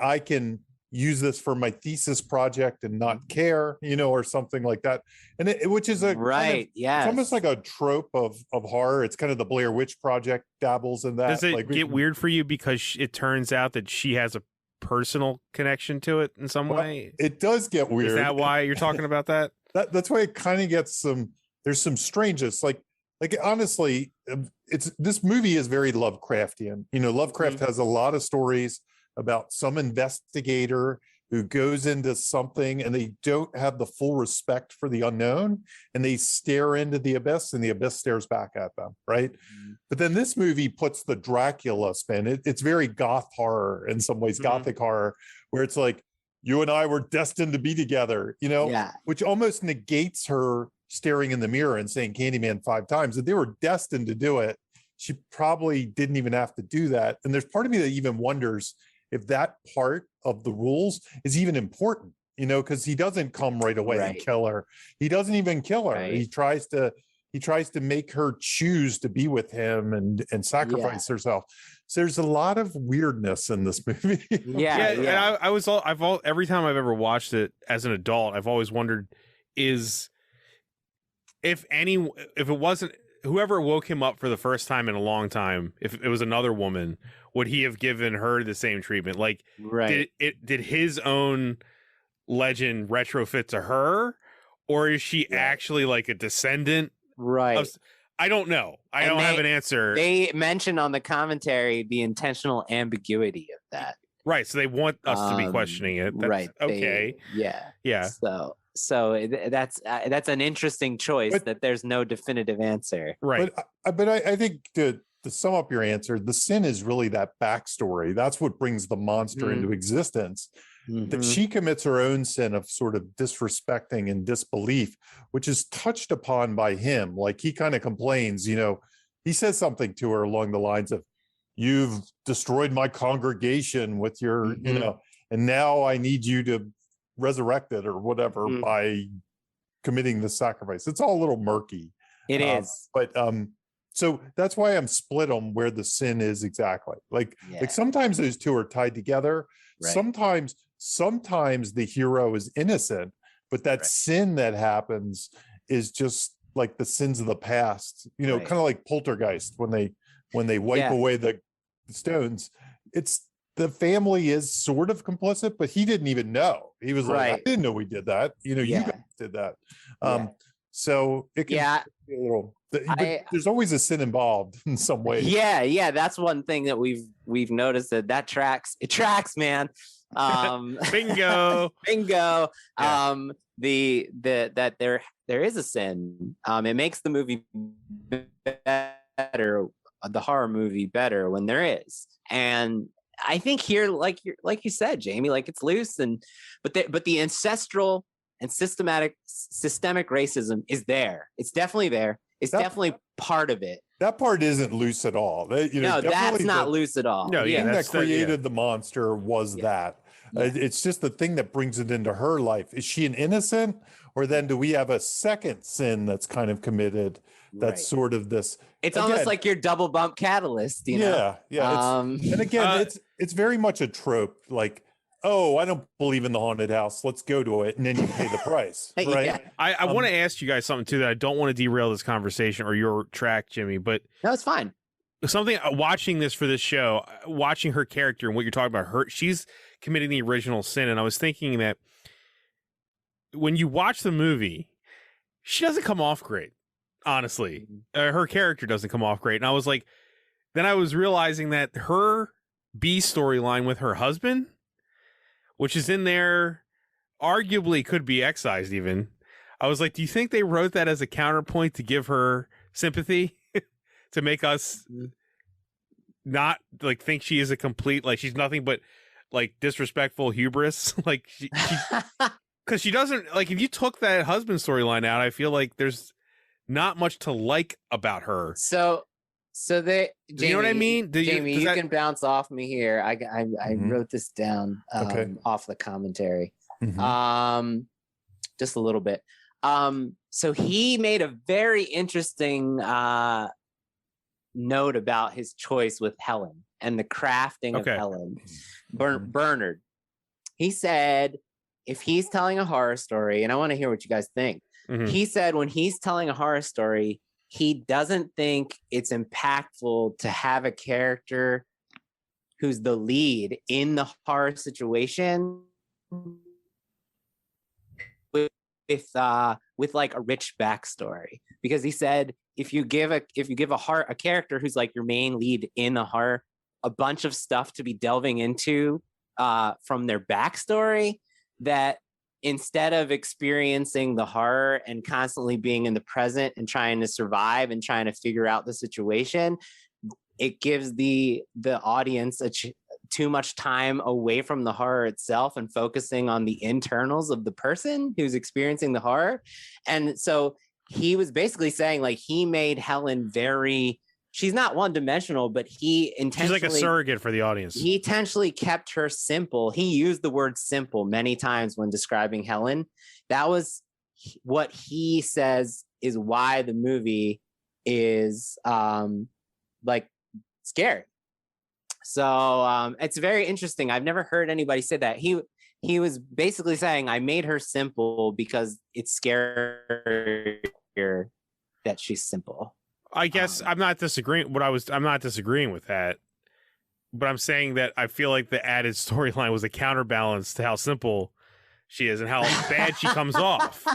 I can use this for my thesis project and not care, or something like that. And which is a it's almost like a trope of horror. It's kind of the Blair Witch Project dabbles in that. Does it get weird for you because it turns out that she has a personal connection to it in some way? It does get weird. Is that why you're talking about that? That's why it kind of gets there's some strangeness. Like honestly, this movie is very Lovecraftian. Lovecraft has a lot of stories about some investigator who goes into something and they don't have the full respect for the unknown, and they stare into the abyss and the abyss stares back at them, right? But then this movie puts the Dracula spin. It's very goth horror in some ways, gothic horror, where it's like, you and I were destined to be together, which almost negates her staring in the mirror and saying Candyman 5 times. If they were destined to do it, she probably didn't even have to do that. And there's part of me that even wonders if that part of the rules is even important, because he doesn't come right away and kill her. He doesn't even kill her. Right. He tries to make her choose to be with him and sacrifice herself. So there's a lot of weirdness in this movie. And every time I've ever watched it as an adult, I've always wondered if it wasn't whoever woke him up for the first time in a long time, if it was another woman, would he have given her the same treatment? Like, did his own legend retrofit to her, or is she actually like a descendant? Right. I don't know. I don't have an answer. They mentioned on the commentary the intentional ambiguity of that. Right. So they want us to be questioning it. That's, right. Okay. Yeah. So that's an interesting choice, that there's no definitive answer. Right. But I think to sum up your answer, the sin is really that backstory. That's what brings the monster into existence. That she commits her own sin of sort of disrespecting and disbelief, which is touched upon by him. Like, he kind of complains, he says something to her along the lines of, "You've destroyed my congregation with your, and now I need you to resurrect it or whatever by committing the sacrifice." It's all a little murky. It is. But so that's why I'm split on where the sin is exactly. Like sometimes those two are tied together. Right. Sometimes the hero is innocent, but that sin that happens is just like the sins of the past, kind of like Poltergeist when they wipe away the stones. It's the family is sort of complicit, but he didn't even know. He was like, I didn't know we did that. You guys did that. So it can be a little, but there's always a sin involved in some way. Yeah. That's one thing that we've noticed that tracks. It tracks, man. Bingo. Yeah. That there is a sin. It makes the movie better, the horror movie better when there is. And I think here, like you said, Jamie, like, it's loose, but the ancestral and systemic racism is there. It's definitely there. It's definitely part of it. That part isn't loose at all. No, that's not loose at all. No, the thing that created the monster was that. It's just the thing that brings it into her life. Is she an innocent, or then do we have a second sin that's kind of committed? That's sort of this. It's almost like your double bump catalyst, Yeah. And again, it's very much a trope. Like, oh, I don't believe in the haunted house. Let's go to it, and then you pay the price, right? I want to ask you guys something too that I don't want to derail this conversation or your track, Jimmy. But no, it's fine. something watching this for this show, watching her character and what you're talking about, she's committing the original sin, and I was thinking that when you watch the movie, she doesn't come off great. Honestly, her character doesn't come off great, and I was like, then I was realizing that her B storyline with her husband, which is in there, arguably could be excised even. I was like, do you think they wrote that as a counterpoint to give her sympathy? To make us not like think she is a complete, like she's nothing but like disrespectful hubris. Like she because she doesn't, like, if you took that husband storyline out, I feel like there's not much to like about her. So they, Jamie, you know what I mean? Jamie, you can bounce off me here. I wrote this down off the commentary. Just a little bit. So he made a very interesting note about his choice with Helen and the crafting of Helen. Bernard. He said, if he's telling a horror story, and I want to hear what you guys think. He said when he's telling a horror story, he doesn't think it's impactful to have a character who's the lead in the horror situation with like a rich backstory, because he said if you give a character who's like your main lead in the horror a bunch of stuff to be delving into from their backstory, that instead of experiencing the horror and constantly being in the present and trying to survive and trying to figure out the situation, it gives the audience too much time away from the horror itself and focusing on the internals of the person who's experiencing the horror. And so he was basically saying, like, he made Helen she's not one-dimensional, but he intentionally... She's like a surrogate for the audience. He intentionally kept her simple. He used the word simple many times when describing Helen. That was what he says is why the movie is like scary. So it's very interesting. I've never heard anybody say that. He was basically saying, I made her simple because it's scarier that she's simple. I guess I'm not disagreeing. I'm not disagreeing with that, but I'm saying that I feel like the added storyline was a counterbalance to how simple she is and how bad she comes off.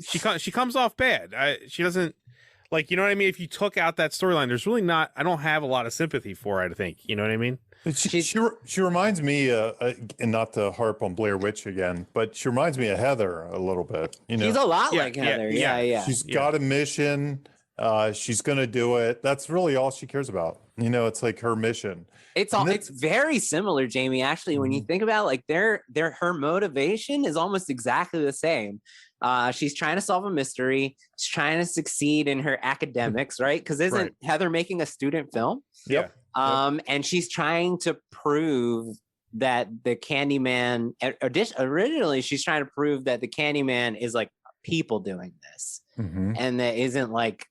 She comes off bad. She doesn't, like, you know what I mean? If you took out that storyline, there's really not. I don't have a lot of sympathy for her, I think. You know what I mean? She reminds me, and not to harp on Blair Witch again, but she reminds me of Heather a little bit. You know, she's a lot like Heather. Yeah. She's got a mission. She's going to do it. That's really all she cares about. You know, it's like her mission. It's very similar, Jamie. Actually, when you think about it, like her motivation is almost exactly the same. She's trying to solve a mystery. She's trying to succeed in her academics, right? Because isn't Heather making a student film? Yep. And she's trying to prove that the Candyman. Originally, she's trying to prove that the Candyman is like people doing this, and that isn't like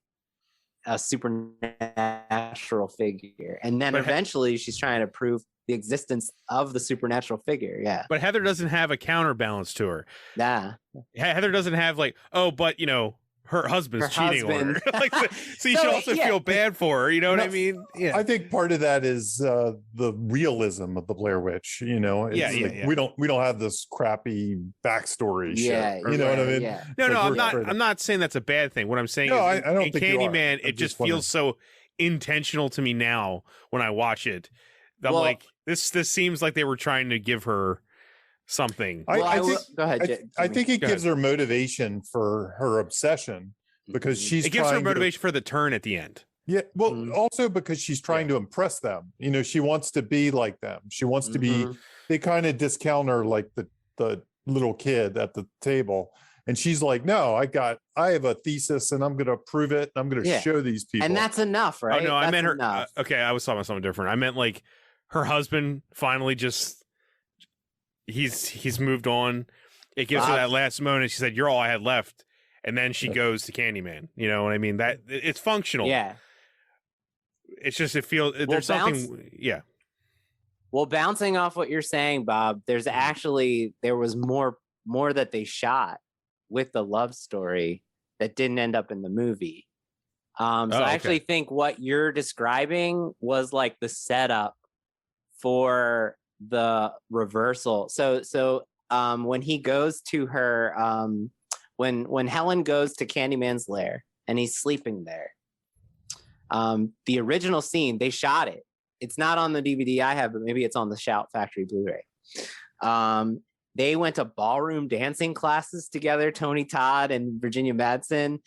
a supernatural figure. And then eventually she's trying to prove the existence of the supernatural figure. Yeah. But Heather doesn't have a counterbalance to her. Yeah. Heather doesn't have like, oh, but you know, her husband's cheating on her. Like, so you should also feel bad for her. You know what I mean? Yeah. I think part of that is the realism of the Blair Witch. You know, we don't have this crappy backstory shit. You know what I mean? Yeah. No, I'm not saying that's a bad thing. What I'm saying is, I don't in think Candyman, it just feels so intentional to me now when I watch it. I'm like, this seems like they were trying to give her something. I think, go ahead. I think it gives her motivation for her obsession, because it gives her motivation for the turn at the end. Yeah, well, also because she's trying to impress them. You know, she wants to be like them. She wants to be. They kind of discount her like the little kid at the table, and she's like, "No, I have a thesis, and I'm going to prove it. And I'm going to show these people." And that's enough, right? Oh no, I meant her. Okay, I was talking about something different. I meant like her husband finally just. He's moved on. It gives her that last moment. She said, "You're all I had left," and then she goes to Candyman. You know what I mean? That it's functional. Yeah. It's just there's something. Yeah. Well, bouncing off what you're saying, Bob, there was more that they shot with the love story that didn't end up in the movie. So I actually think what you're describing was like the setup for the reversal. So when he goes to her, when Helen goes to Candyman's lair and he's sleeping there, the original scene, they shot it. It's not on the DVD I have, but maybe it's on the Shout Factory Blu-ray. They went to ballroom dancing classes together, Tony Todd and Virginia Madsen.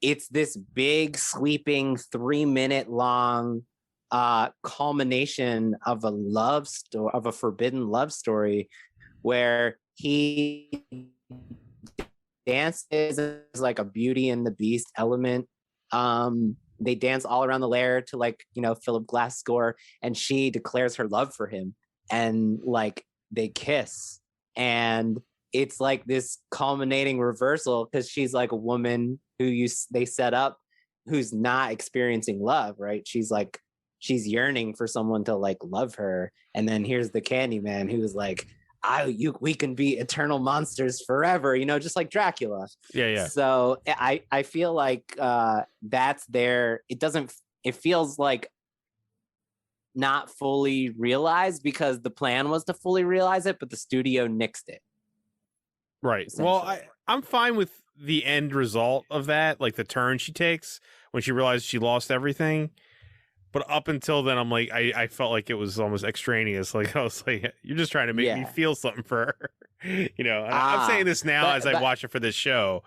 It's this big, sweeping, 3-minute long culmination of a love story, of a forbidden love story, where he dances like a Beauty and the Beast element. They dance all around the lair to like, Philip Glass score, and she declares her love for him, and like they kiss, and it's like this culminating reversal because she's like a woman who they set up who's not experiencing love, right? She's yearning for someone to like love her, and then here's the Candyman who's like, we can be eternal monsters forever, just like Dracula. Yeah. So I feel like that's there. It feels like not fully realized because the plan was to fully realize it, but the studio nixed it. Right. Well, I'm fine with the end result of that, like the turn she takes when she realized she lost everything. But up until then, I'm like, I felt like it was almost extraneous. Like, I was like, you're just trying to make me feel something for her. I'm saying this now as I watch it for this show.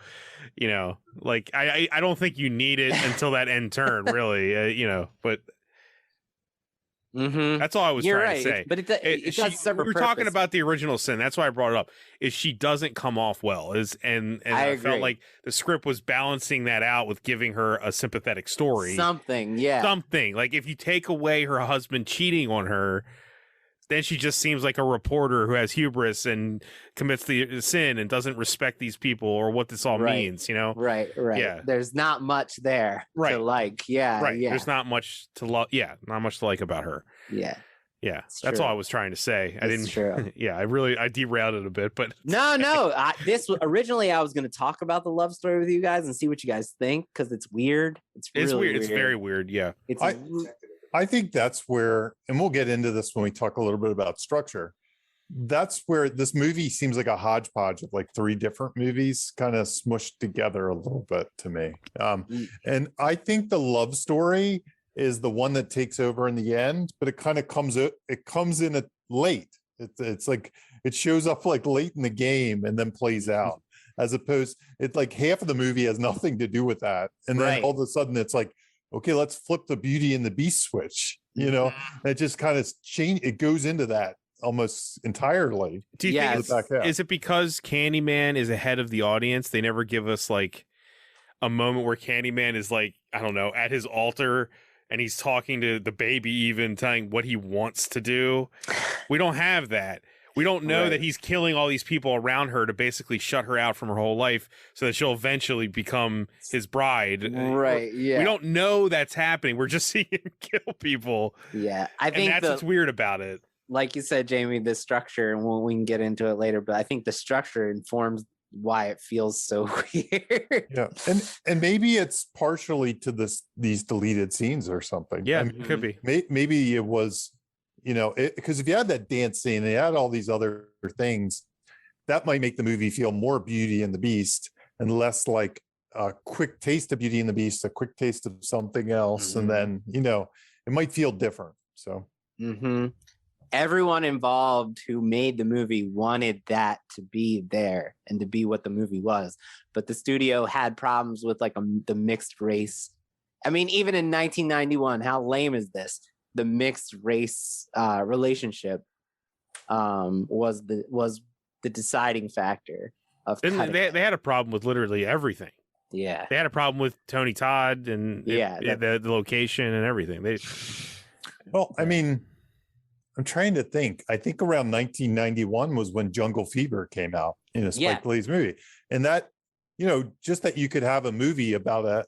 Like, I don't think you need it until that end turn, really. But that's all I was trying to say. But it does serve a purpose. We're talking about the original sin. That's why I brought it up. Is she doesn't come off well. And I felt like the script was balancing that out with giving her a sympathetic story. Something. Like if you take away her husband cheating on her, then she just seems like a reporter who has hubris and commits the sin and doesn't respect these people or what this all means, Right. Yeah. There's not much there to like. Yeah. Right. Yeah. There's not much to love. Yeah. Not much to like about her. Yeah. Yeah. That's all I was trying to say. True. Yeah. I derailed it a bit, but no. Originally I was going to talk about the love story with you guys and see what you guys think. Cause it's weird. It's really weird. It's very weird. Yeah. I think that's where, and we'll get into this when we talk a little bit about structure. That's where this movie seems like a hodgepodge of like 3 different movies kind of smushed together a little bit to me. And I think the love story is the one that takes over in the end, but it kind of comes in late. It's like it shows up like late in the game and then plays out, as opposed it's like half of the movie has nothing to do with that, and then all of a sudden it's like, okay, let's flip the Beauty and the Beast switch. It just kind of it goes into that almost entirely. Do you think is it because Candyman is ahead of the audience? They never give us like a moment where Candyman is like, I don't know, at his altar and he's talking to the baby, even telling what he wants to do. We don't have that. We don't know that he's killing all these people around her to basically shut her out from her whole life so that she'll eventually become his bride. Right. Yeah. We don't know that's happening. We're just seeing him kill people. Yeah. I think that's what's weird about it. Like you said, Jamie, the structure, and we can get into it later, but I think the structure informs why it feels so weird. Yeah. And maybe it's partially to these deleted scenes or something. Yeah, it could be. Maybe it was, because if you had that dance scene and you had all these other things, that might make the movie feel more Beauty and the Beast and less like a quick taste of Beauty and the Beast, a quick taste of something else. And then, it might feel different. So everyone involved who made the movie wanted that to be there and to be what the movie was. But the studio had problems with like the mixed race. I mean, even in 1991, how lame is this? The mixed race relationship was the deciding factor of. They had a problem with literally everything. Yeah, they had a problem with Tony Todd and the location and everything. I mean, I'm trying to think. I think around 1991 was when Jungle Fever came out in a Spike Lee's movie, and that just that you could have a movie about a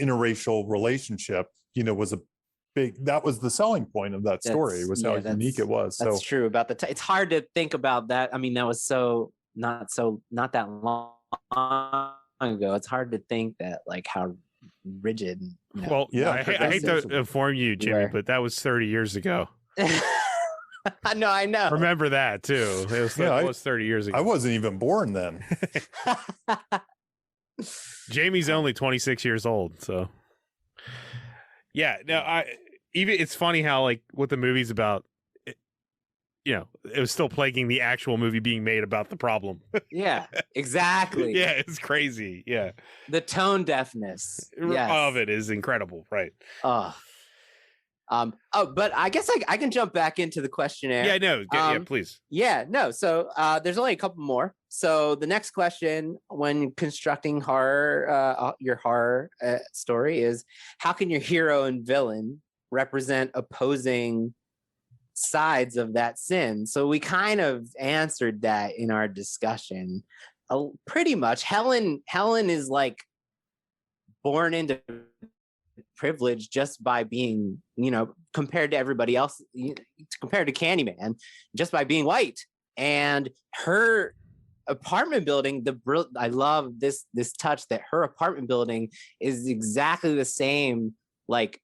interracial relationship, was a that was the selling point of that story, was how unique it was. That's true about it's hard to think about that. I mean, that was not that long ago. It's hard to think that like how rigid. Well, yeah, I hate to inform you, Jimmy, but that was 30 years ago. I know. Remember that too. It was 30 years ago. I wasn't even born then. Jamie's only 26 years old, so yeah. No, it's funny how like what the movie's about. It was still plaguing the actual movie being made about the problem. Yeah, exactly. Yeah, it's crazy. Yeah, the tone deafness of it is incredible, right? But I guess I can jump back into the questionnaire. Yeah, no, yeah, please. Yeah, no. So there's only a couple more. So the next question, when constructing horror, your horror story, is how can your hero and villain represent opposing sides of that sin? So we kind of answered that in our discussion. Pretty much, Helen is like born into privilege just by being, compared to everybody else, compared to Candyman, just by being white. And her apartment building, I love this touch that her apartment building is exactly the same like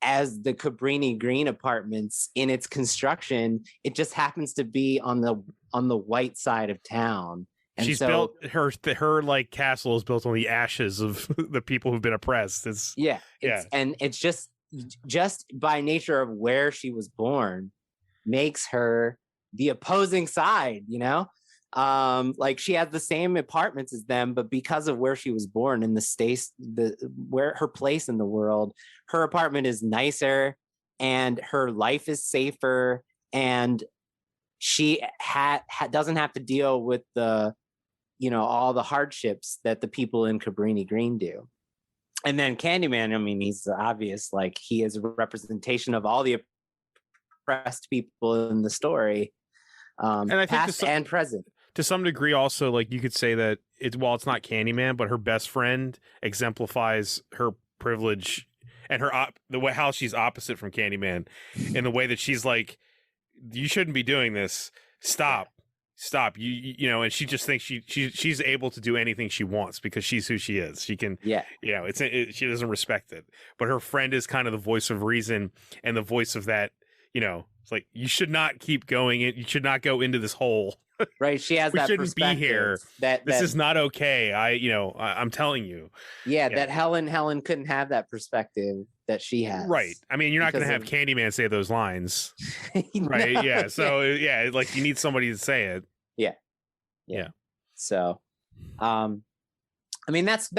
as the Cabrini Green apartments in its construction. It just happens to be on the white side of town. And she's built her like castle is built on the ashes of the people who've been oppressed. And it's just by nature of where she was born makes her the opposing side, like she has the same apartments as them, but because of where she was born and where her place in the world, her apartment is nicer and her life is safer, and she doesn't have to deal with the all the hardships that the people in Cabrini Green do. And then Candyman, I mean, he's obvious, like he is a representation of all the oppressed people in the story, and I think past and present. To some degree, also, like you could say that it's not Candyman, but her best friend exemplifies her privilege and how she's opposite from Candyman in the way that she's like, you shouldn't be doing this. Stop. And she just thinks she's able to do anything she wants because she's who she is. She can, she doesn't respect it. But her friend is kind of the voice of reason and the voice of that. It's like you should not keep going. You should not go into this hole. Right. She has that shouldn't be here. This is not okay. I'm telling you. Yeah, that Helen couldn't have that perspective that she has. Right. I mean, you're not going to have Candyman say those lines. Right. No. Yeah. So like you need somebody to say it. Yeah. So, I mean, that's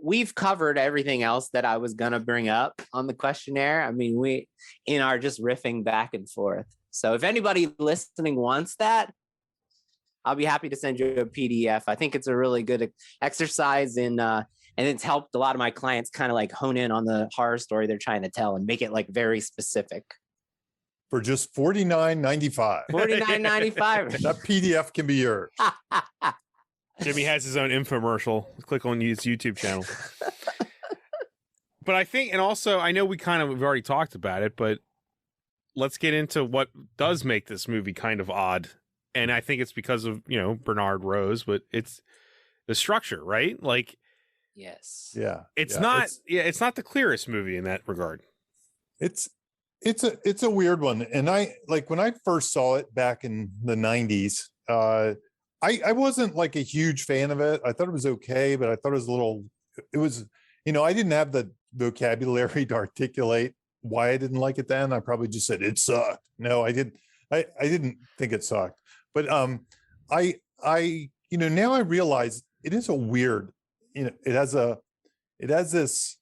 we've covered everything else that I was going to bring up on the questionnaire. I mean, we in our just riffing back and forth. So if anybody listening wants that, I'll be happy to send you a PDF. I think it's a really good exercise and it's helped a lot of my clients kind of like hone in on the horror story they're trying to tell and make it like very specific. For just $49.95. $49.95. That PDF can be yours. Jimmy has his own infomercial. Click on his YouTube channel. But I think, and also, I know we've already talked about it, but let's get into what does make this movie kind of odd. And I think it's because of, Bernard Rose, but it's the structure, right? Like, yes. Yeah. It's not the clearest movie in that regard. It's a weird one. And when I first saw it back in the 90s, I wasn't like a huge fan of it. I thought it was okay, but I thought it was I didn't have the vocabulary to articulate why I didn't like it then. I probably just said it sucked. No, I didn't think it sucked. But I now I realize it is a weird, it has this.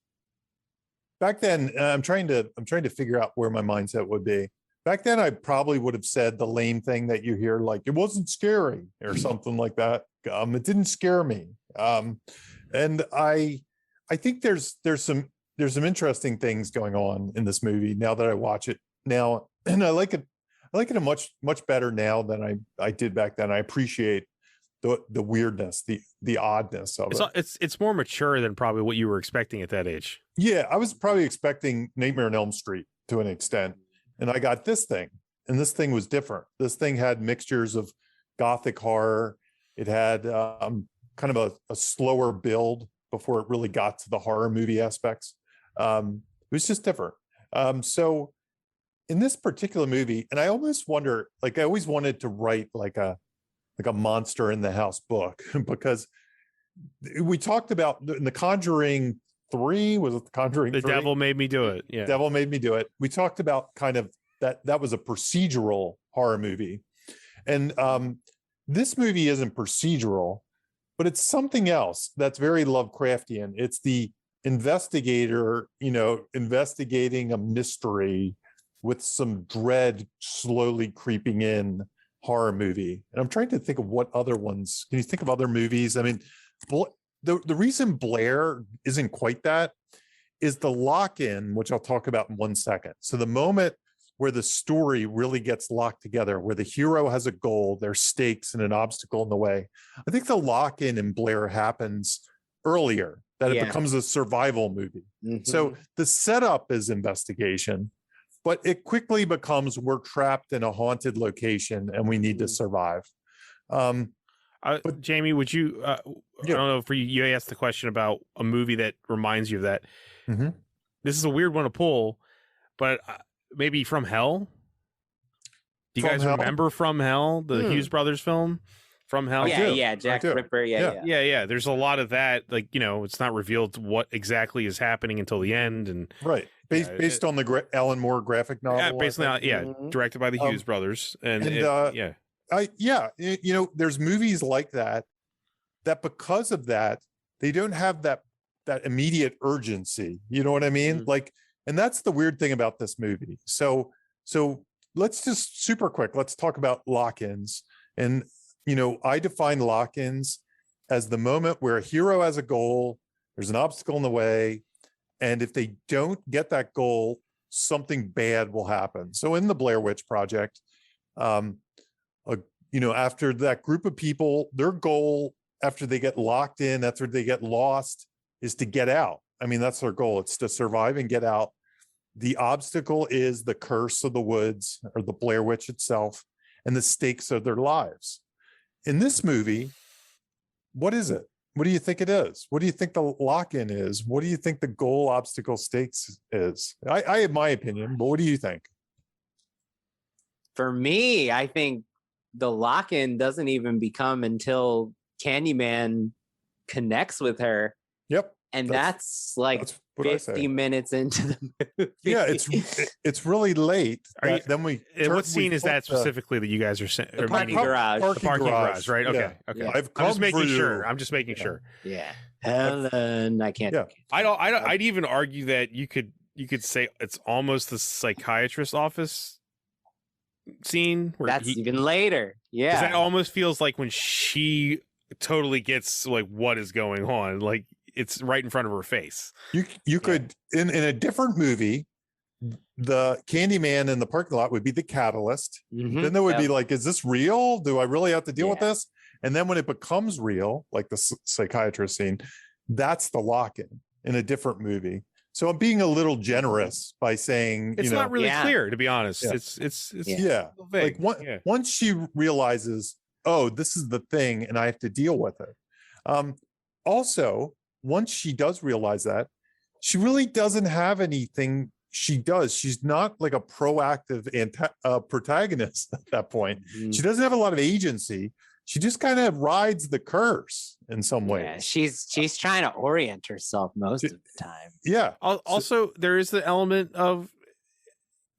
Back then, I'm trying to figure out where my mindset would be. Back then, I probably would have said the lame thing that you hear, like it wasn't scary or something like that. It didn't scare me. And I think there's some interesting things going on in this movie now that I watch it now, and I like it much better now than I did back then. I appreciate the weirdness, the oddness of it. It's more mature than probably what you were expecting at that age. Yeah, I was probably expecting Nightmare on Elm Street to an extent, and I got this thing, and this thing was different. This thing had mixtures of gothic horror. It had kind of a slower build before it really got to the horror movie aspects. It was just different. So in this particular movie, and I almost wonder, like I always wanted to write like a monster in the house book because we talked about in The Conjuring 3, was it The Conjuring 3? The Devil Made Me Do It. Yeah. Devil Made Me Do It. We talked about kind of that was a procedural horror movie. And this movie isn't procedural, but it's something else that's very Lovecraftian. It's the investigator, investigating a mystery with some dread slowly creeping in horror movie. And I'm trying to think of what other ones. Can you think of other movies? I mean, the reason Blair isn't quite that is the lock-in, which I'll talk about in 1 second. So the moment where the story really gets locked together, where the hero has a goal, there's stakes and an obstacle in the way. I think the lock-in in Blair happens earlier, that it becomes a survival movie. Mm-hmm. So the setup is investigation, but it quickly becomes we're trapped in a haunted location and we need to survive. But Jamie, would you, I don't know, for you asked the question about a movie that reminds you of that. Mm-hmm. This is a weird one to pull, but maybe From Hell. Do you guys remember From Hell, the Hughes Brothers film? From Hell? Yeah, Jack the Ripper. Yeah. There's a lot of that. Like, it's not revealed what exactly is happening until the end. And right. Based on the Alan Moore graphic novel. Yeah, basically, directed by the Hughes brothers. There's movies like that because of that, they don't have that immediate urgency. You know what I mean? Mm-hmm. Like, and that's the weird thing about this movie. So let's just super quick, let's talk about lock-ins. And, I define lock-ins as the moment where a hero has a goal, there's an obstacle in the way, and if they don't get that goal, something bad will happen. So in the Blair Witch Project, after that group of people, their goal after they get locked in, after they get lost, is to get out. I mean, that's their goal. It's to survive and get out. The obstacle is the curse of the woods or the Blair Witch itself, and the stakes of their lives. In this movie, what is it? What do you think it is? What do you think the lock-in is? What do you think the goal, obstacle, stakes is? I have my opinion, but what do you think? For me, I think the lock-in doesn't even become until Candyman connects with her. Yep. And that's like 50 minutes into the movie. Yeah, it's really late. Then what scene is that specifically that you guys are saying? The parking garage. The parking garage, right? Okay. Yeah. I'm just making sure. Yeah. Helen, I can't. Yeah. I'd even argue that you could say it's almost the psychiatrist's office scene. That's even later. Yeah. Because that almost feels like when she totally gets like what is going on. Like, it's right in front of her face. You could in a different movie, the Candyman in the parking lot would be the catalyst. Mm-hmm. Then there would be like, is this real? Do I really have to deal with this? And then when it becomes real, like the psychiatrist scene, that's the lock-in in a different movie. So I'm being a little generous by saying it's not really clear, to be honest. Yeah. It's like once she realizes, oh, this is the thing, and I have to deal with it. Also, once she does realize that, she really doesn't have anything she does. She's not like a proactive protagonist at that point. Mm-hmm. She doesn't have a lot of agency. She just kind of rides the curse in some ways. Yeah, she's trying to orient herself most of the time. Yeah. Also, there is the element of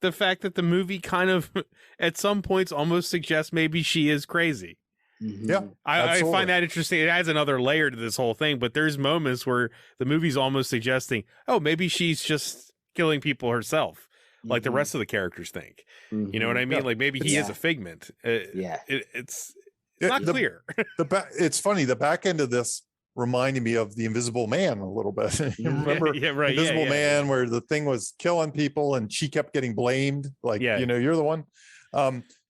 the fact that the movie kind of, at some points, almost suggests maybe she is crazy. Mm-hmm. Yeah, I find that interesting. It adds another layer to this whole thing, but there's moments where the movie's almost suggesting, oh, maybe she's just killing people herself, like the rest of the characters think. Mm-hmm. You know what I mean? Yeah. Like maybe he is a figment. It's not clear. It's funny. The back end of this reminded me of The Invisible Man a little bit. You remember Invisible Man, where the thing was killing people and she kept getting blamed. Like, you're the one.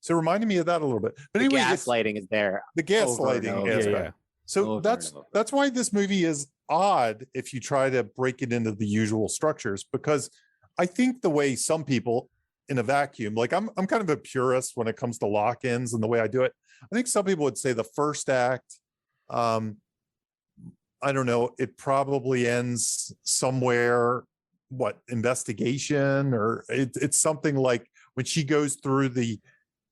So it reminded me of that a little bit. But anyway, gaslighting is there. The gaslighting aspect. So that's why this movie is odd if you try to break it into the usual structures, because I think the way some people in a vacuum, like I'm kind of a purist when it comes to lock-ins and the way I do it. I think some people would say the first act I don't know, it probably ends somewhere, what, investigation, or it's something like when she goes through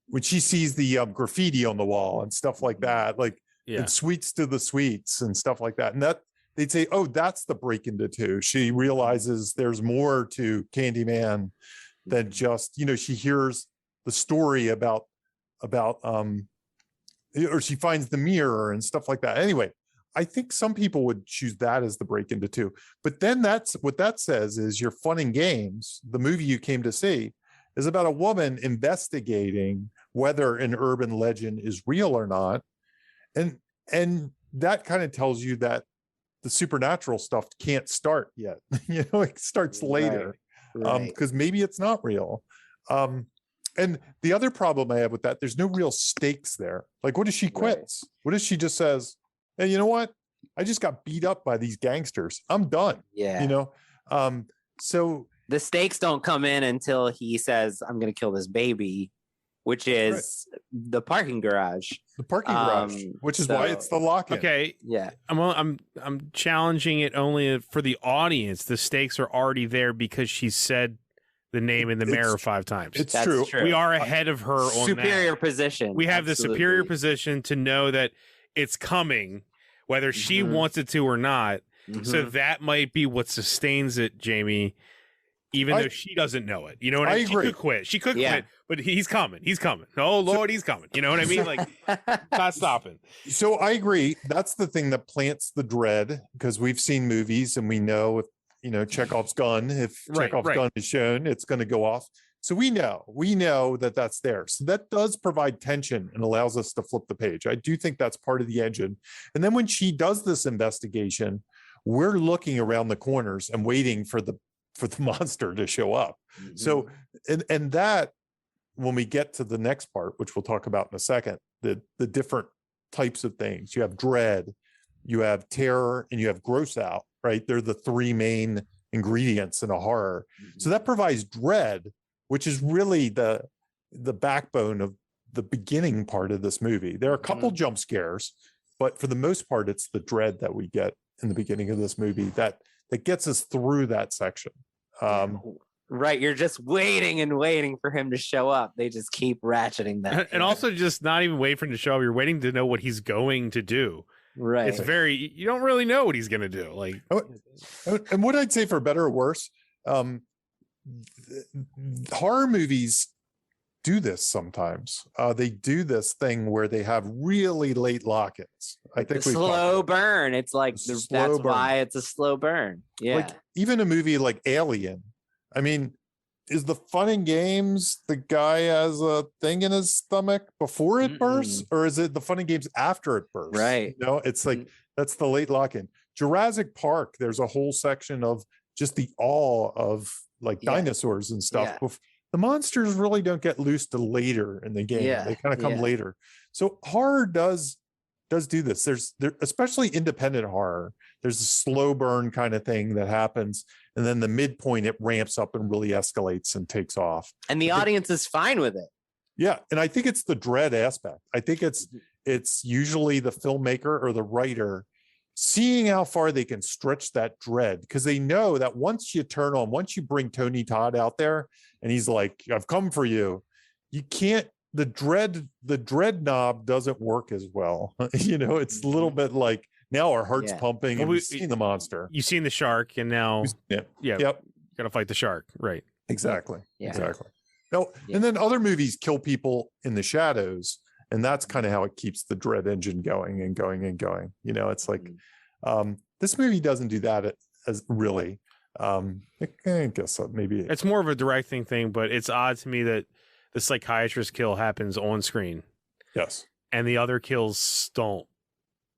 when she sees the graffiti on the wall and stuff like that, like and sweets to the sweets and stuff like that. And that they'd say, oh, that's the break into two. She realizes there's more to Candyman than just, she hears the story about or she finds the mirror and stuff like that. Anyway, I think some people would choose that as the break into two. But then that's what that says is your Fun and Games, the movie you came to see, is about a woman investigating whether an urban legend is real or not. And that kind of tells you that the supernatural stuff can't start yet. It starts later because maybe it's not real. And the other problem I have with that, there's no real stakes there. Like, what if she quits? What if she just says, hey, you know what? I just got beat up by these gangsters. I'm done. Yeah. So the stakes don't come in until he says, I'm going to kill this baby, which is the parking garage. The parking garage, which is why it's the lock-in. Okay. Yeah. I'm challenging it only for the audience. The stakes are already there because she said the name in the mirror 5 times. That's true. We are ahead of her on superior that. position. We have the superior position to know that it's coming, whether she wants it to or not. So that might be what sustains it, Jamie, even though she doesn't know it. You know what I mean? Agree. She could quit, but he's coming. He's coming. Oh, Lord, he's coming. You know what I mean? Like, not stopping. So I agree. That's the thing that plants the dread, because we've seen movies and we know if, Chekhov's gun, if Chekhov's gun is shown, it's going to go off. So we know that that's there. So that does provide tension and allows us to flip the page. I do think that's part of the engine. And then when she does this investigation, we're looking around the corners and waiting for the monster to show up. So, and that, when we get to the next part, which we'll talk about in a second, the different types of things. You have dread, you have terror, and you have gross out, right? They're the 3 main ingredients in a horror. So that provides dread, which is really the backbone of the beginning part of this movie. There are a couple jump scares, but for the most part, it's the dread that we get in the beginning of this movie that gets us through that section. Right, you're just waiting and waiting for him to show up. They just keep ratcheting that. And also just not even waiting for him to show up. You're waiting to know what he's going to do. Right. It's you don't really know what he's going to do. Like, and what I'd say, for better or worse, horror movies do this sometimes. They do this thing where they have really late lock-ins. I think we slow burn. It's like that's why it's a slow burn. Yeah. Like even a movie like Alien. I mean, is the Fun and Games the guy has a thing in his stomach before it bursts, or is it the Fun and Games after it bursts? Right. It's like that's the late lock-in. Jurassic Park, there's a whole section of just the awe of like dinosaurs and stuff. Yeah. The monsters really don't get loose till later in the game. They kind of come later. So horror does do this. There's especially independent horror. There's a slow burn kind of thing that happens, and then the midpoint it ramps up and really escalates and takes off. And the audience is fine with it. Yeah, and I think it's the dread aspect. I think it's usually the filmmaker or the writer seeing how far they can stretch that dread, because they know that once you bring Tony Todd out there and he's like, I've come for you, you can't, the dread knob doesn't work as well. It's a little bit like, now our heart's pumping and we've seen the monster. You've seen the shark, and now gotta fight the shark. Right. Exactly. No, and then other movies kill people in the shadows, and that's kind of how it keeps the dread engine going and going and going. It's like this movie doesn't do that as really. I guess maybe it's more of a directing thing, but it's odd to me that the psychiatrist kill happens on screen. Yes, and the other kills don't.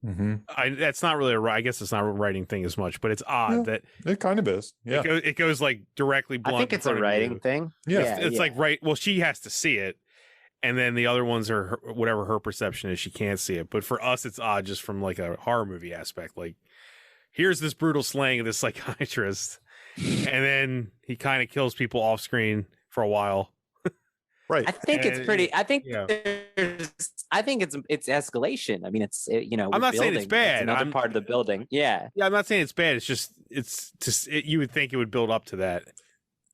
That's not really I guess it's not a writing thing as much, but it's odd that it kind of is. Yeah, it goes like directly blunt. I think it's a writing thing. Yeah, it's like well, she has to see it, and then the other ones are whatever her perception is, she can't see it. But for us, it's odd just from like a horror movie aspect. Like, here's this brutal slaying of this psychiatrist, and then he kind of kills people off screen for a while. Right. I think it's pretty. I think there's I think it's escalation. I mean, I'm not saying it's bad. It's another part of the building. Yeah. Yeah, I'm not saying it's bad. It's just you would think it would build up to that,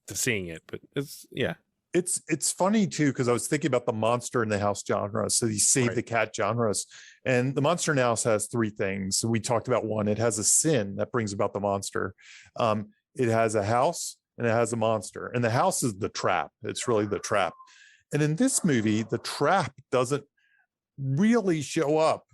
to seeing it, but it's funny too, because I was thinking about the monster in the house genre. So these save the cat genres, and the monster in the house has three things. So we talked about one. It has a sin that brings about the monster. It has a house and it has a monster, and the house is the trap. It's really the trap. And in this movie, the trap doesn't really show up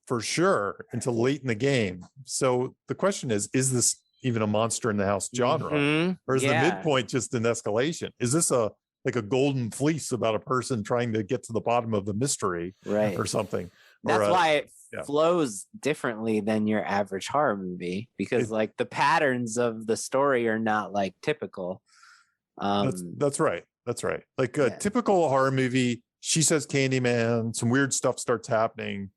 for sure until late in the game. So the question is this even a monster in the house genre, or is the midpoint just an escalation? Is this like a golden fleece about a person trying to get to the bottom of the mystery, right, or something? That's why it flows differently than your average horror movie, because like the patterns of the story are not like typical. That's right. Like a typical horror movie, she says Candyman, some weird stuff starts happening,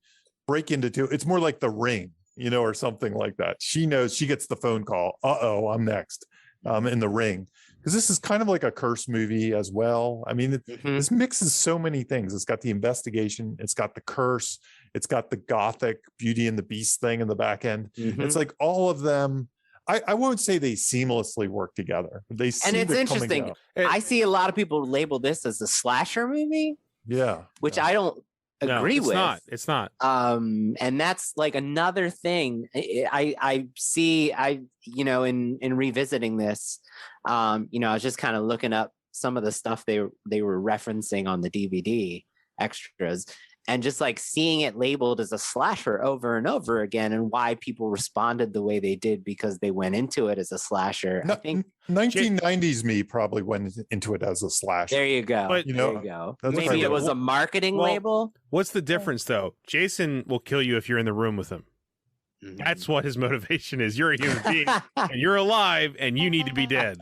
break into two. It's more like The Ring, or something like that. She knows, she gets the phone call. I'm next in The Ring. Because this is kind of like a curse movie as well. I mean, this mixes so many things. It's got the investigation, it's got the curse, it's got the gothic Beauty and the Beast thing in the back end. It's like all of them. I won't say they seamlessly work together. And it's interesting. I see a lot of people label this as a slasher movie. Yeah. Which I don't agree with. It's not. And that's like another thing I see. In revisiting this, I was just kind of looking up some of the stuff they were referencing on the DVD extras, and just like seeing it labeled as a slasher over and over again, and why people responded the way they did, because they went into it as a slasher. I think 1990s me probably went into it as a slasher. There you go. But, there you go. Maybe it was a marketing label. What's the difference though? Jason will kill you if you're in the room with him. That's what his motivation is. You're a human being and you're alive and you need to be dead.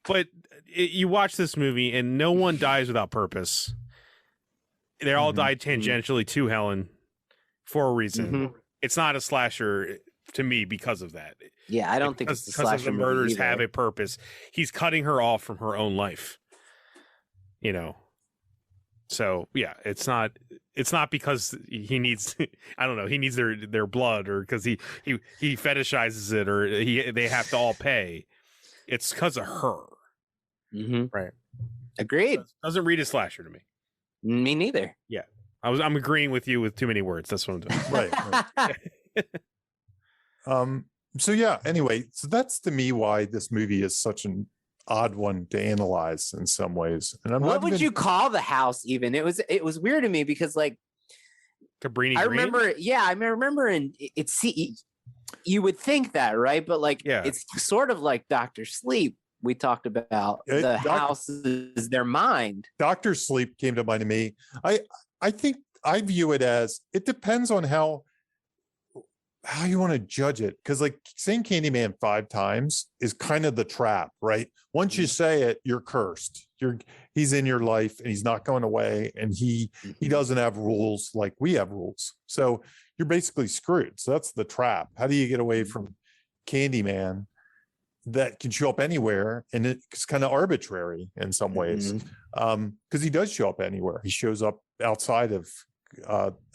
But you watch this movie and no one dies without purpose. They all died tangentially to Helen for a reason. It's not a slasher to me because of that. Yeah, I don't think it's a slasher. Because the murders have a purpose. He's cutting her off from her own life. So yeah, it's not because he needs I don't know, he needs their blood, or because he fetishizes it, or they have to all pay. It's because of her. Right. Agreed. Doesn't read as slasher to me. Me neither. Yeah. I'm agreeing with you with too many words. That's what I'm doing. Right. So yeah, anyway, so that's to me why this movie is such an odd one to analyze in some ways. And what would you call the house even? It was weird to me because like Cabrini I Green? remember and you would think that, right? But like it's sort of like Dr. Sleep. We talked about the house is their mind. Dr. Sleep came to mind to me. I think I view it as, it depends on how you want to judge it. Because like saying Candyman 5 times is kind of the trap, right? Once you say it, you're cursed. He's in your life and he's not going away, and he doesn't have rules like we have rules. So you're basically screwed. So that's the trap. How do you get away from Candyman that can show up anywhere, and it's kind of arbitrary in some ways, because he does show up anywhere. He shows up outside of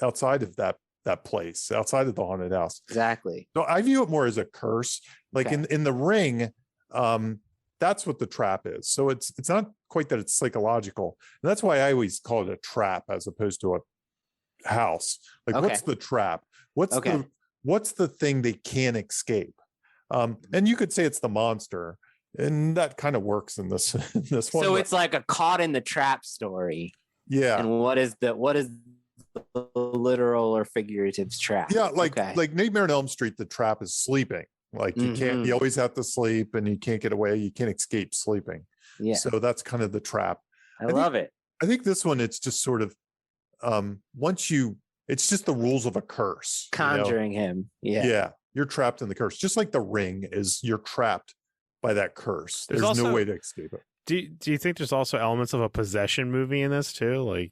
that place, outside of the haunted house. Exactly. So I view it more as a curse. Like in The Ring, that's what the trap is. So it's not quite that it's psychological, and that's why I always call it a trap as opposed to a house. Like what's the trap? What's the thing they can't escape? And you could say it's the monster, and that kind of works in this one. So it's like a caught in the trap story. Yeah. And what is the literal or figurative trap? Yeah, like Nightmare on Elm Street, the trap is sleeping. Like you always have to sleep, and you can't get away. You can't escape sleeping. Yeah. So that's kind of the trap. I love it. I think this one, it's just sort of it's just the rules of a curse. Conjuring him. Yeah. Yeah. You're trapped in the curse, just like The Ring is. You're trapped by that curse. There's also no way to escape it. Do you think there's also elements of a possession movie in this too? Like,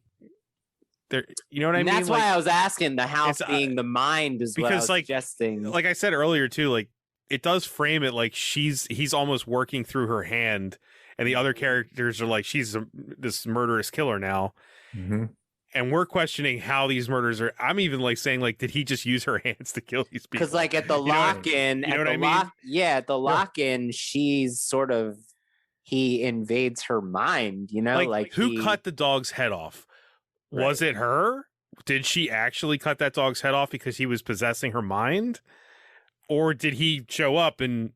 there, you know what I mean? That's why I was asking the house being the mind is because what I was suggesting. Like I said earlier too, like it does frame it like he's almost working through her hand, and the other characters are like she's this murderous killer now. and we're questioning how these murders are. I'm even like saying, like, did he just use her hands to kill these people? Because like at the lock-in, at the lock-in, she's sort of, he invades her mind, you know, like who cut the dog's head off? Right. Was it her? Did she actually cut that dog's head off because he was possessing her mind? Or did he show up and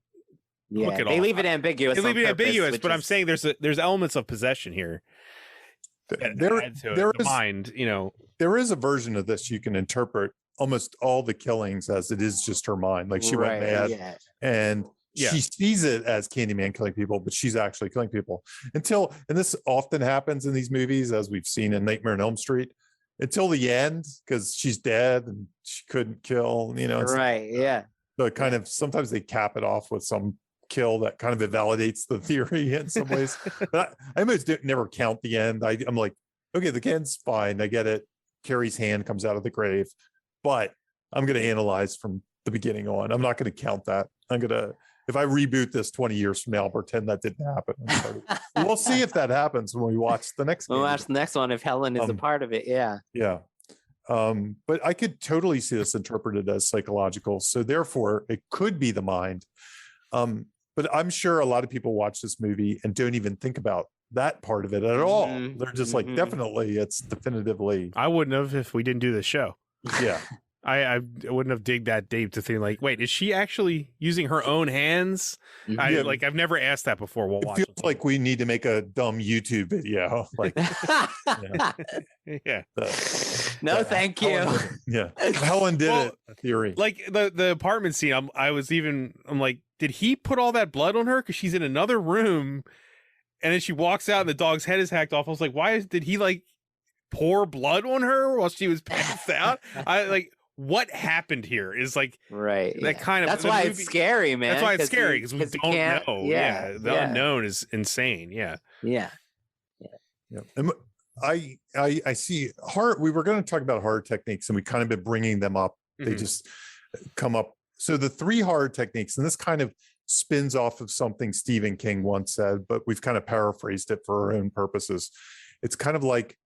hook it off? They leave it ambiguous. They leave it ambiguous, but I'm saying there's elements of possession here. There is mind, you know. There is a version of this you can interpret almost all the killings as it is just her mind. Like she went mad and she sees it as Candyman killing people, but she's actually killing people and this often happens in these movies, as we've seen in Nightmare on Elm Street, until the end, because she's dead and she couldn't kill, you know. So kind of sometimes they cap it off with some kill that kind of invalidates the theory in some ways. But I almost never count the end. I'm like, okay, the end's fine. I get it. Carrie's hand comes out of the grave, but I'm going to analyze from the beginning on. I'm not going to count that. If I reboot this 20 years from now, I'll pretend that didn't happen. We'll see if that happens when we watch the next one. We'll watch the next one if Helen is a part of it. Yeah. Yeah. But I could totally see this interpreted as psychological. So therefore, it could be the mind. But I'm sure a lot of people watch this movie and don't even think about that part of it at all. They're just like, definitely, it's definitively. I wouldn't have if we didn't do this show. Yeah. I wouldn't have digged that deep to think like, wait, is she actually using her own hands? I've never asked that before. While it feels like we need to make a dumb YouTube video. Like, no, thank you. Helen did it. Theory. Like the apartment scene. I'm like, did he put all that blood on her? Because she's in another room, and then she walks out and the dog's head is hacked off. I was like, did he like pour blood on her while she was passed out? What happened here is like that kind of. That's why it's scary, man. That's why it's scary because we don't know. The unknown is insane. Yeah. And I see horror. We were going to talk about horror techniques, and we kind of been bringing them up. They just come up. So the 3 horror techniques, and this kind of spins off of something Stephen King once said, but we've kind of paraphrased it for our own purposes. It's kind of like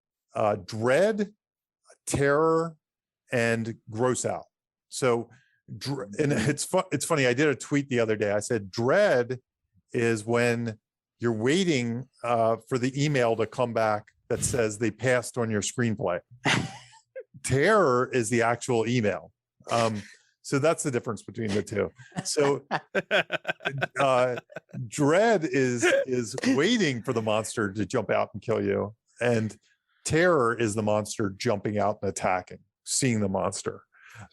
dread, terror, and gross out. So, and it's funny. I did a tweet the other day. I said, dread is when you're waiting for the email to come back that says they passed on your screenplay. Terror is the actual email. So that's the difference between the two. So dread is waiting for the monster to jump out and kill you, and terror is the monster jumping out and attacking, seeing the monster.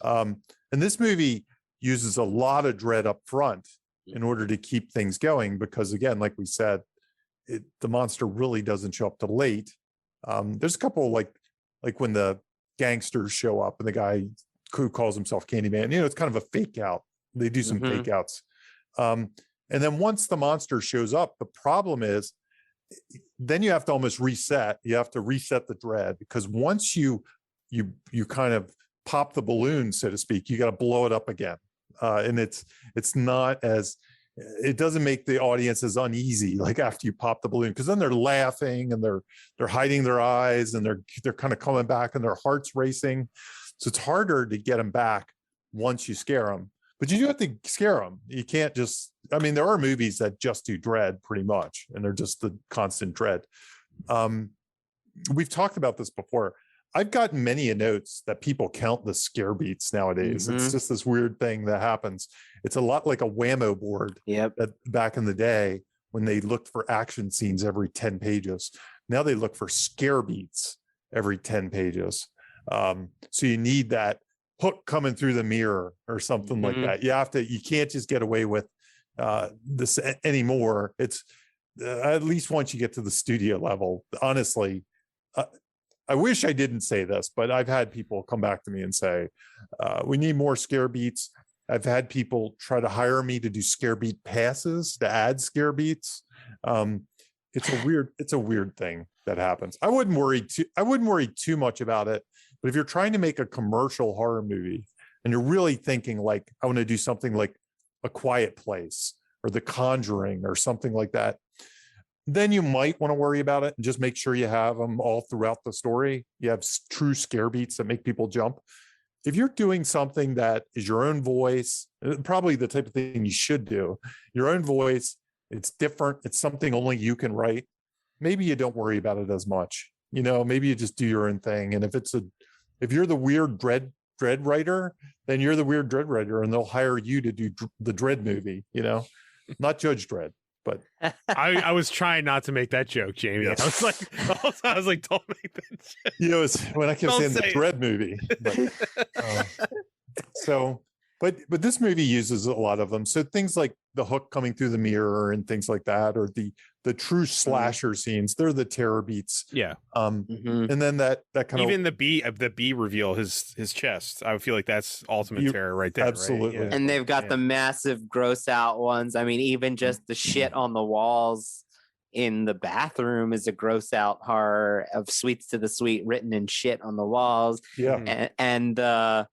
And this movie uses a lot of dread up front in order to keep things going, because again, like we said, the monster really doesn't show up till late. There's a couple like when the gangsters show up and the guy who calls himself Candyman, it's kind of a fake out. They do some fake outs. And then once the monster shows up, the problem is then you have to almost reset. You have to reset the dread, because once you kind of pop the balloon, so to speak, you got to blow it up again. And it's not as, it doesn't make the audience as uneasy like after you pop the balloon, because then they're laughing and they're hiding their eyes and they're kind of coming back and their heart's racing. So it's harder to get them back once you scare them, but you do have to scare them. You can't just, there are movies that just do dread pretty much, and they're just the constant dread. We've talked about this before. I've gotten many notes that people count the scare beats nowadays. It's just this weird thing that happens. It's a lot like a whammo board that back in the day when they looked for action scenes every 10 pages. Now they look for scare beats every 10 pages. So you need that hook coming through the mirror or something like that. You can't just get away with this anymore. It's at least once you get to the studio level, honestly, I wish I didn't say this, but I've had people come back to me and say, we need more scare beats. I've had people try to hire me to do scare beat passes, to add scare beats. It's a weird thing that happens. I wouldn't worry too much about it. But if you're trying to make a commercial horror movie and you're really thinking like, I want to do something like A Quiet Place or The Conjuring or something like that, then you might want to worry about it and just make sure you have them all throughout the story. You have true scare beats that make people jump. If you're doing something that is your own voice, probably the type of thing you should do, your own voice, it's different. It's something only you can write. Maybe you don't worry about it as much. Maybe you just do your own thing. And if you're the weird dread writer, then you're the weird dread writer, and they'll hire you to do the Dread movie. Not Judge Dredd. But I was trying not to make that joke, Jamie. Yes. I was like, don't make that joke. It's when I kept saying the Dread movie. But this movie uses a lot of them. So things like the hook coming through the mirror and things like that, or the true slasher scenes, they're the terror beats. Yeah. And then that kind even the B reveal, his chest. I feel like that's ultimate terror right there. Absolutely. Right? Yeah. And they've got the massive gross out ones. I mean, even just the shit on the walls in the bathroom is a gross out horror of Sweets to the Sweet written in shit on the walls. Yeah. And the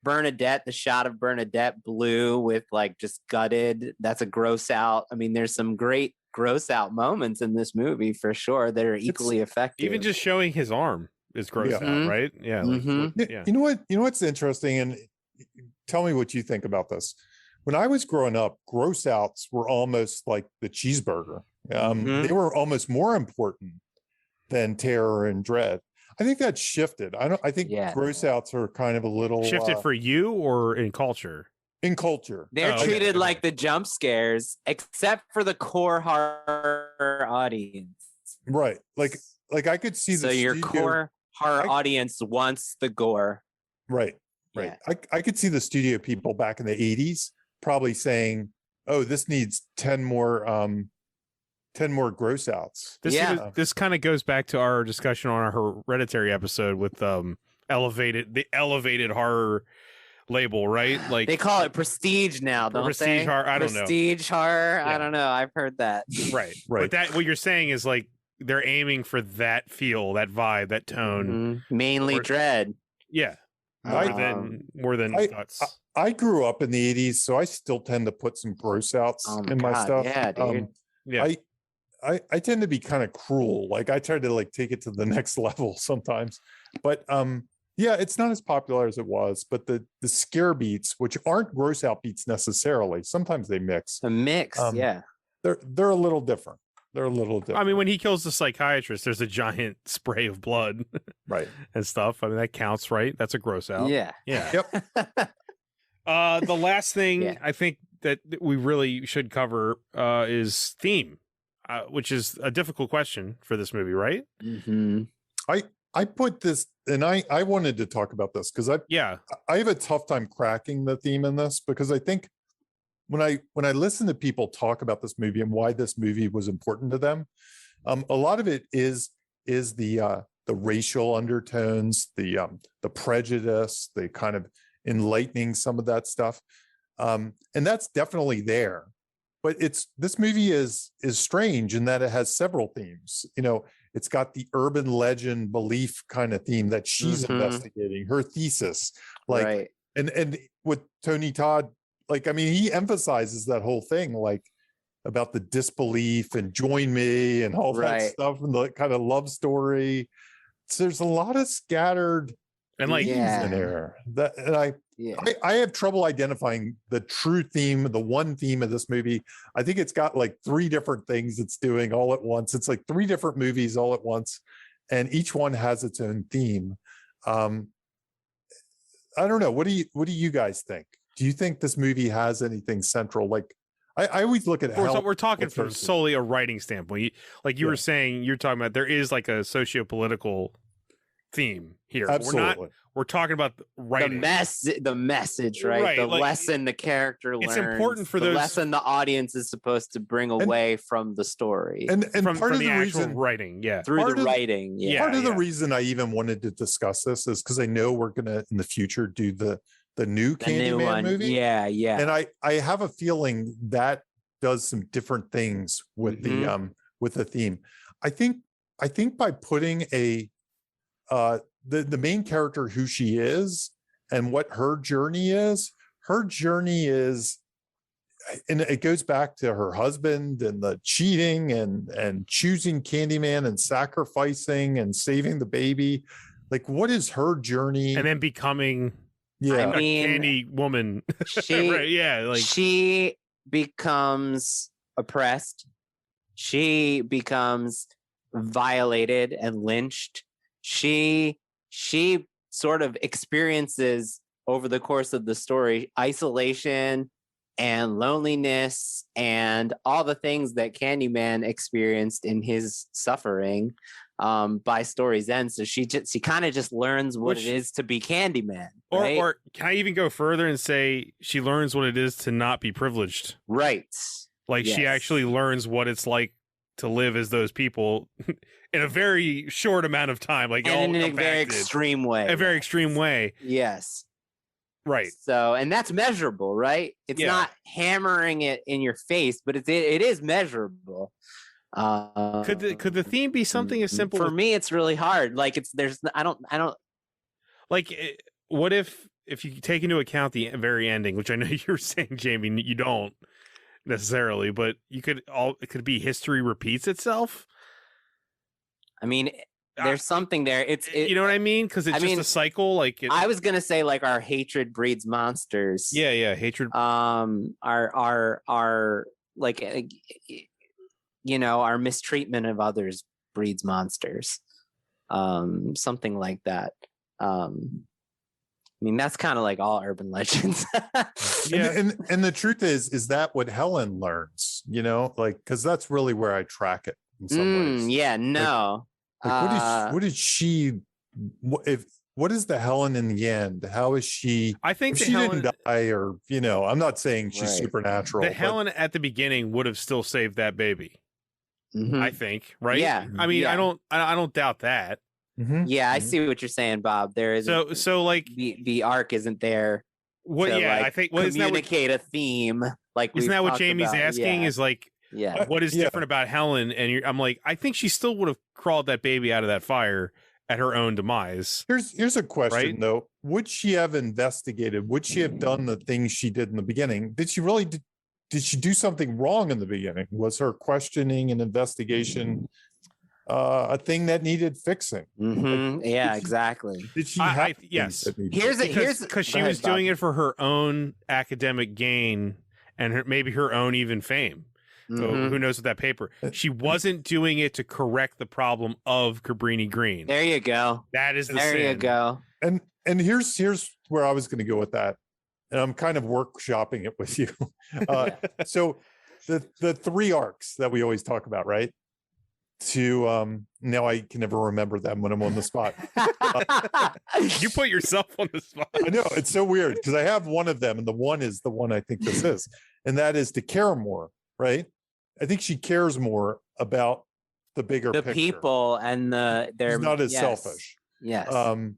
Bernadette, the shot of Bernadette blue with like just gutted, that's a gross out. I mean, there's some great gross out moments in this movie for sure that are equally effective. Even just showing his arm is gross out, right? Yeah. You know what? what's interesting, and tell me what you think about this. When I was growing up, gross outs were almost like the cheeseburger. They were almost more important than terror and dread. I think that shifted. I think gross outs are kind of a little shifted for you or in culture. In culture, they're treated like the jump scares, except for the core horror audience. Right, like I could see. So your core horror audience wants the gore. Right. Yeah. I could see the studio people back in the 80s probably saying, "Oh, this needs 10 more gross outs." This kind of goes back to our discussion on our Hereditary episode with the elevated horror label, right? Like they call it prestige now, don't prestige they? Horror. I don't know. Prestige horror. Yeah. I don't know. I've heard that. Right. But what you're saying is like they're aiming for that feel, that vibe, that tone. Mainly dread. Yeah. More than guts. I grew up in the 80s, so I still tend to put some gross outs in my stuff. Yeah, dude. I tend to be kind of cruel. Like I try to like take it to the next level sometimes. But it's not as popular as it was. But the scare beats, which aren't gross out beats necessarily, sometimes they mix. A mix, They're a little different. I mean, when he kills the psychiatrist, there's a giant spray of blood, right, and stuff. I mean, that counts, right? That's a gross out. Yeah. Yep. The last thing I think that we really should cover is theme, which is a difficult question for this movie, right? I put this, and I wanted to talk about this because I have a tough time cracking the theme in this, because I think when I listen to people talk about this movie and why this movie was important to them, a lot of it is the racial undertones, the prejudice, the kind of enlightening some of that stuff, and that's definitely there. But this movie is strange in that it has several themes. It's got the urban legend belief kind of theme that she's investigating, her thesis, like, and with Tony Todd, like, I mean, he emphasizes that whole thing, like about the disbelief and join me and all that stuff, and the kind of love story. So there's a lot of scattered and like in there I have trouble identifying the true theme, the one theme of this movie. I think it's got like 3 different things it's doing all at once. It's like 3 different movies all at once, and each one has its own theme. I don't know. What do you guys think? Do you think this movie has anything central? Like, I always look at we're talking from solely a writing standpoint. Like you were saying, you're talking about there is like a socio-political theme here. Absolutely. We're talking about writing. The message, right? The lesson the character learns. It's important for the lesson the audience is supposed to bring away from the story. And from part of the the actual reason writing, through the writing. Part of the reason I even wanted to discuss this is because I know we're gonna in the future do the new Candyman movie. Yeah. And I have a feeling that does some different things with the theme. I think by putting the main character, who she is and what her journey is and it goes back to her husband and the cheating and choosing Candyman and sacrificing and saving the baby. Like, what is her journey? And then becoming yeah, a candy woman. She, right, yeah, like she becomes oppressed. She becomes violated and lynched. She sort of experiences over the course of the story isolation and loneliness and all the things that Candyman experienced in his suffering by story's end. So she kind of just learns what it is to be Candyman. Right? Or can I even go further and say she learns what it is to not be privileged? Right. Like she actually learns what it's like to live as those people in a very short amount of time. Like and in a very extreme way. A very extreme way. Yes. Right. So, and that's measurable, right? It's not hammering it in your face, but it is measurable. Could the theme be something as simple? For me, it's really hard. Like I don't like. What if you take into account the very ending, which I know you're saying, Jamie, you don't necessarily, but it could be history repeats itself. I mean, there's something there. You know what I mean? Because it's just a cycle. Like I was gonna say, like our hatred breeds monsters. Yeah, hatred. Our like our mistreatment of others breeds monsters. Something like that. I mean, that's kind of like all urban legends. Yeah, and the truth is that what Helen learns? Like, because that's really where I track it in some ways. Yeah, no. What is she? What is the Helen in the end? How is she? I think she didn't die, or I'm not saying she's supernatural. The Helen at the beginning would have still saved that baby. Mm-hmm. I think, right? Yeah. I mean, I don't doubt that. Mm-hmm. Yeah, I see what you're saying, Bob. There is so like the arc isn't there. What? I think communicate a theme. Like, isn't that what Jamie's asking? Is like, what is different about Helen? And I'm like, I think she still would have crawled that baby out of that fire at her own demise. Here's a question though: would she have investigated? Would she have done the things she did in the beginning? Did she really? Did she do something wrong in the beginning? Was her questioning and investigation a thing that needed fixing? Mm-hmm. Exactly. Did she? Yes. Here's because she was doing it for her own academic gain and maybe her own even fame. So who knows with that paper? She wasn't doing it to correct the problem of Cabrini Green. There you go. That is the there sin. You go. And here's where I was going to go with that, and I'm kind of workshopping it with you. So the three arcs that we always talk about, right? To now I can never remember them when I'm on the spot. You put yourself on the spot. I know, it's so weird because I have one of them, and the one is the one I think this is, and that is to care more, right? I think she cares more about the bigger picture. People and they're She's not as selfish. Yes. And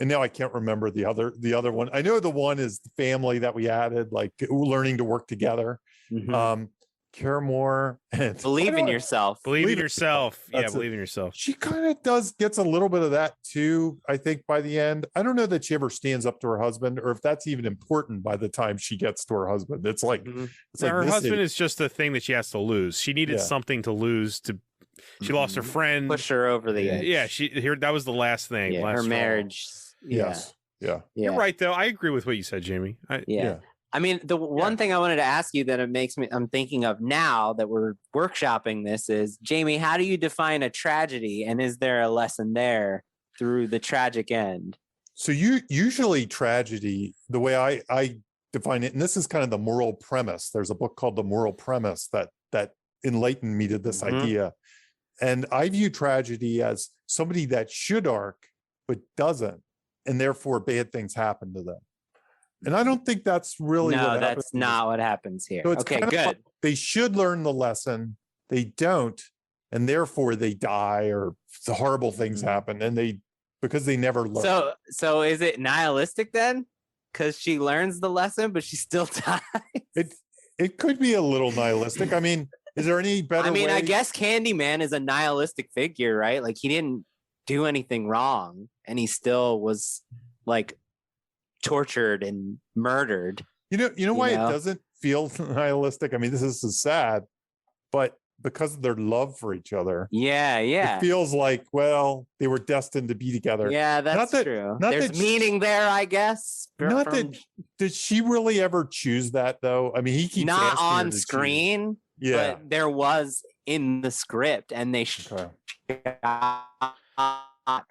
now I can't remember the other one. I know the one is the family that we added, like learning to work together. Mm-hmm. Care more and believe in yourself. Believe in yourself. Yeah, believe in yourself. She kind of gets a little bit of that too, I think, by the end. I don't know that she ever stands up to her husband, or if that's even important by the time she gets to her husband. It's like, her husband is just the thing that she has to lose. She needed something to lose to. She lost her friend. Push her over the edge. Yeah, that was the last thing. Yeah, last her straw. marriage. Yes. Yeah. You're right, though. I agree with what you said, Jamie. I mean, the one thing I wanted to ask you that I'm thinking of now that we're workshopping this is, Jamie, how do you define a tragedy? And is there a lesson there through the tragic end? So usually tragedy, the way I define it, and this is kind of the moral premise. There's a book called The Moral Premise that enlightened me to this idea. And I view tragedy as somebody that should arc, but doesn't. And therefore bad things happen to them. And I don't think that's really what happens. That's not what happens here. So okay, good. Like they should learn the lesson. They don't, and therefore they die, or the horrible things happen, and because they never learn. So is it nihilistic then? Because she learns the lesson, but she still dies. It could be a little nihilistic. I mean, is there any better way? I guess Candyman is a nihilistic figure, right? Like, he didn't do anything wrong, and he still was like tortured and murdered. You know why it doesn't feel nihilistic. I mean, this is sad, but because of their love for each other, it feels like, well, they were destined to be together. Yeah, that's true. There's meaning there, I guess. Did she really ever choose that though? I mean, he keeps not on screen. Yeah, but there was in the script, and they shot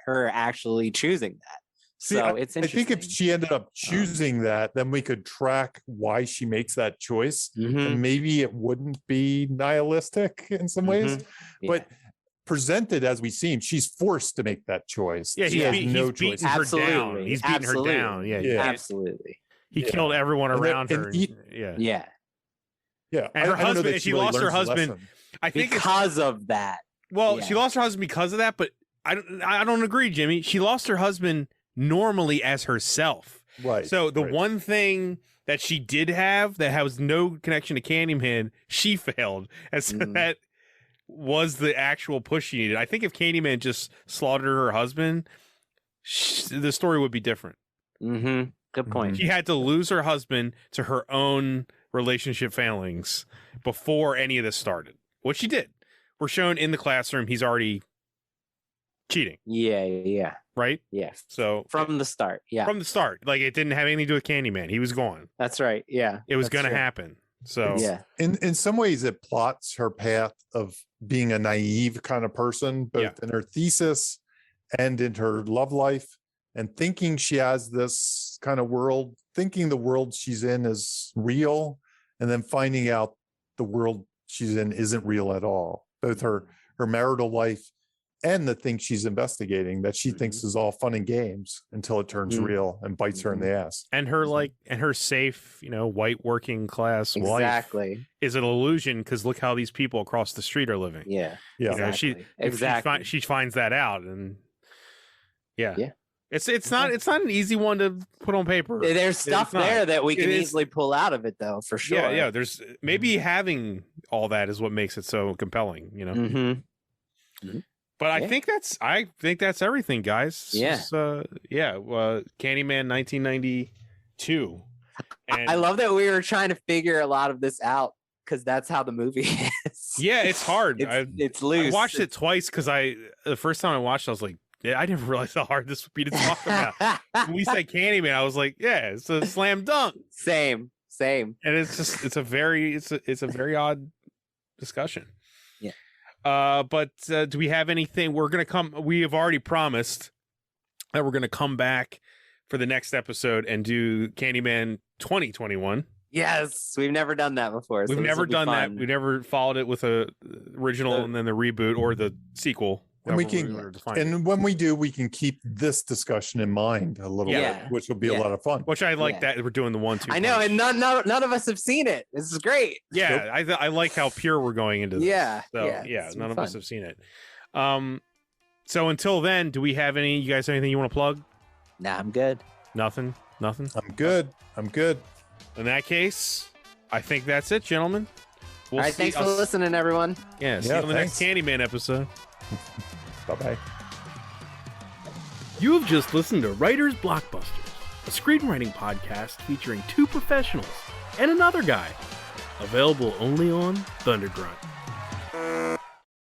her actually choosing that. So it's interesting. I think if she ended up choosing that, then we could track why she makes that choice. And maybe it wouldn't be nihilistic in some ways. But presented as we seem, she's forced to make that choice. Yeah, she has no choice. Absolutely. He's beating her down. Yeah. Absolutely. He killed everyone around her. Yeah. And her husband, and she lost her husband. I think because of that. Well, she lost her husband because of that, but I don't agree, Jimmy. She lost her husband normally as herself. Right. So the one thing that she did have that has no connection to Candyman, she failed. And so that was the actual push she needed. I think if Candyman just slaughtered her husband, the story would be different. Good point. She had to lose her husband to her own relationship failings before any of this started. What she did. We're shown in the classroom, he's already cheating. Yeah. Right? Yeah. So from the start. Yeah. From the start. Like it didn't have anything to do with Candyman. He was gone. That's right. Yeah. It was going to happen. So yeah. In some ways it plots her path of being a naive kind of person, both in her thesis and in her love life, and thinking she has this kind of world, thinking the world she's in is real, and then finding out the world she's in isn't real at all. Both her marital life and the thing she's investigating that she thinks is all fun and games until it turns real and bites her in the ass. And her her safe, white working class life is an illusion because look how these people across the street are living. Yeah. She finds that out, and it's not an easy one to put on paper. There's stuff there that we can easily pull out of it though, for sure. Yeah. There's maybe having all that is what makes it so compelling, But I think that's everything, guys. Yeah. Candyman 1992. And I love that we were trying to figure a lot of this out because that's how the movie is. Yeah, it's hard. It's loose. I watched it twice because the first time I watched it, I was like, I didn't realize how hard this would be to talk about. When we said Candyman, I was like, yeah, it's a slam dunk. Same. And it's a very odd discussion. But do we have anything? We have already promised that we're going to come back for the next episode and do Candyman 2021. Yes, we've never done that before. We've never done that. We never followed it with a original and then the reboot or the sequel. And when we do, we can keep this discussion in mind a little bit, which will be a lot of fun. Which I like that we're doing the 1-2. I know, and none of us have seen it. This is great. Yeah, I like how pure we're going into this. Yeah, so none of us have seen it. So until then, do we have you guys have anything you want to plug? Nah, I'm good. Nothing. I'm good. In that case, I think that's it, gentlemen. All right, thanks for listening, everyone. Yeah, see you on the next Candyman episode. Bye-bye. You have just listened to Writers Blockbusters, a screenwriting podcast featuring two professionals and another guy. Available only on Thundergrunt.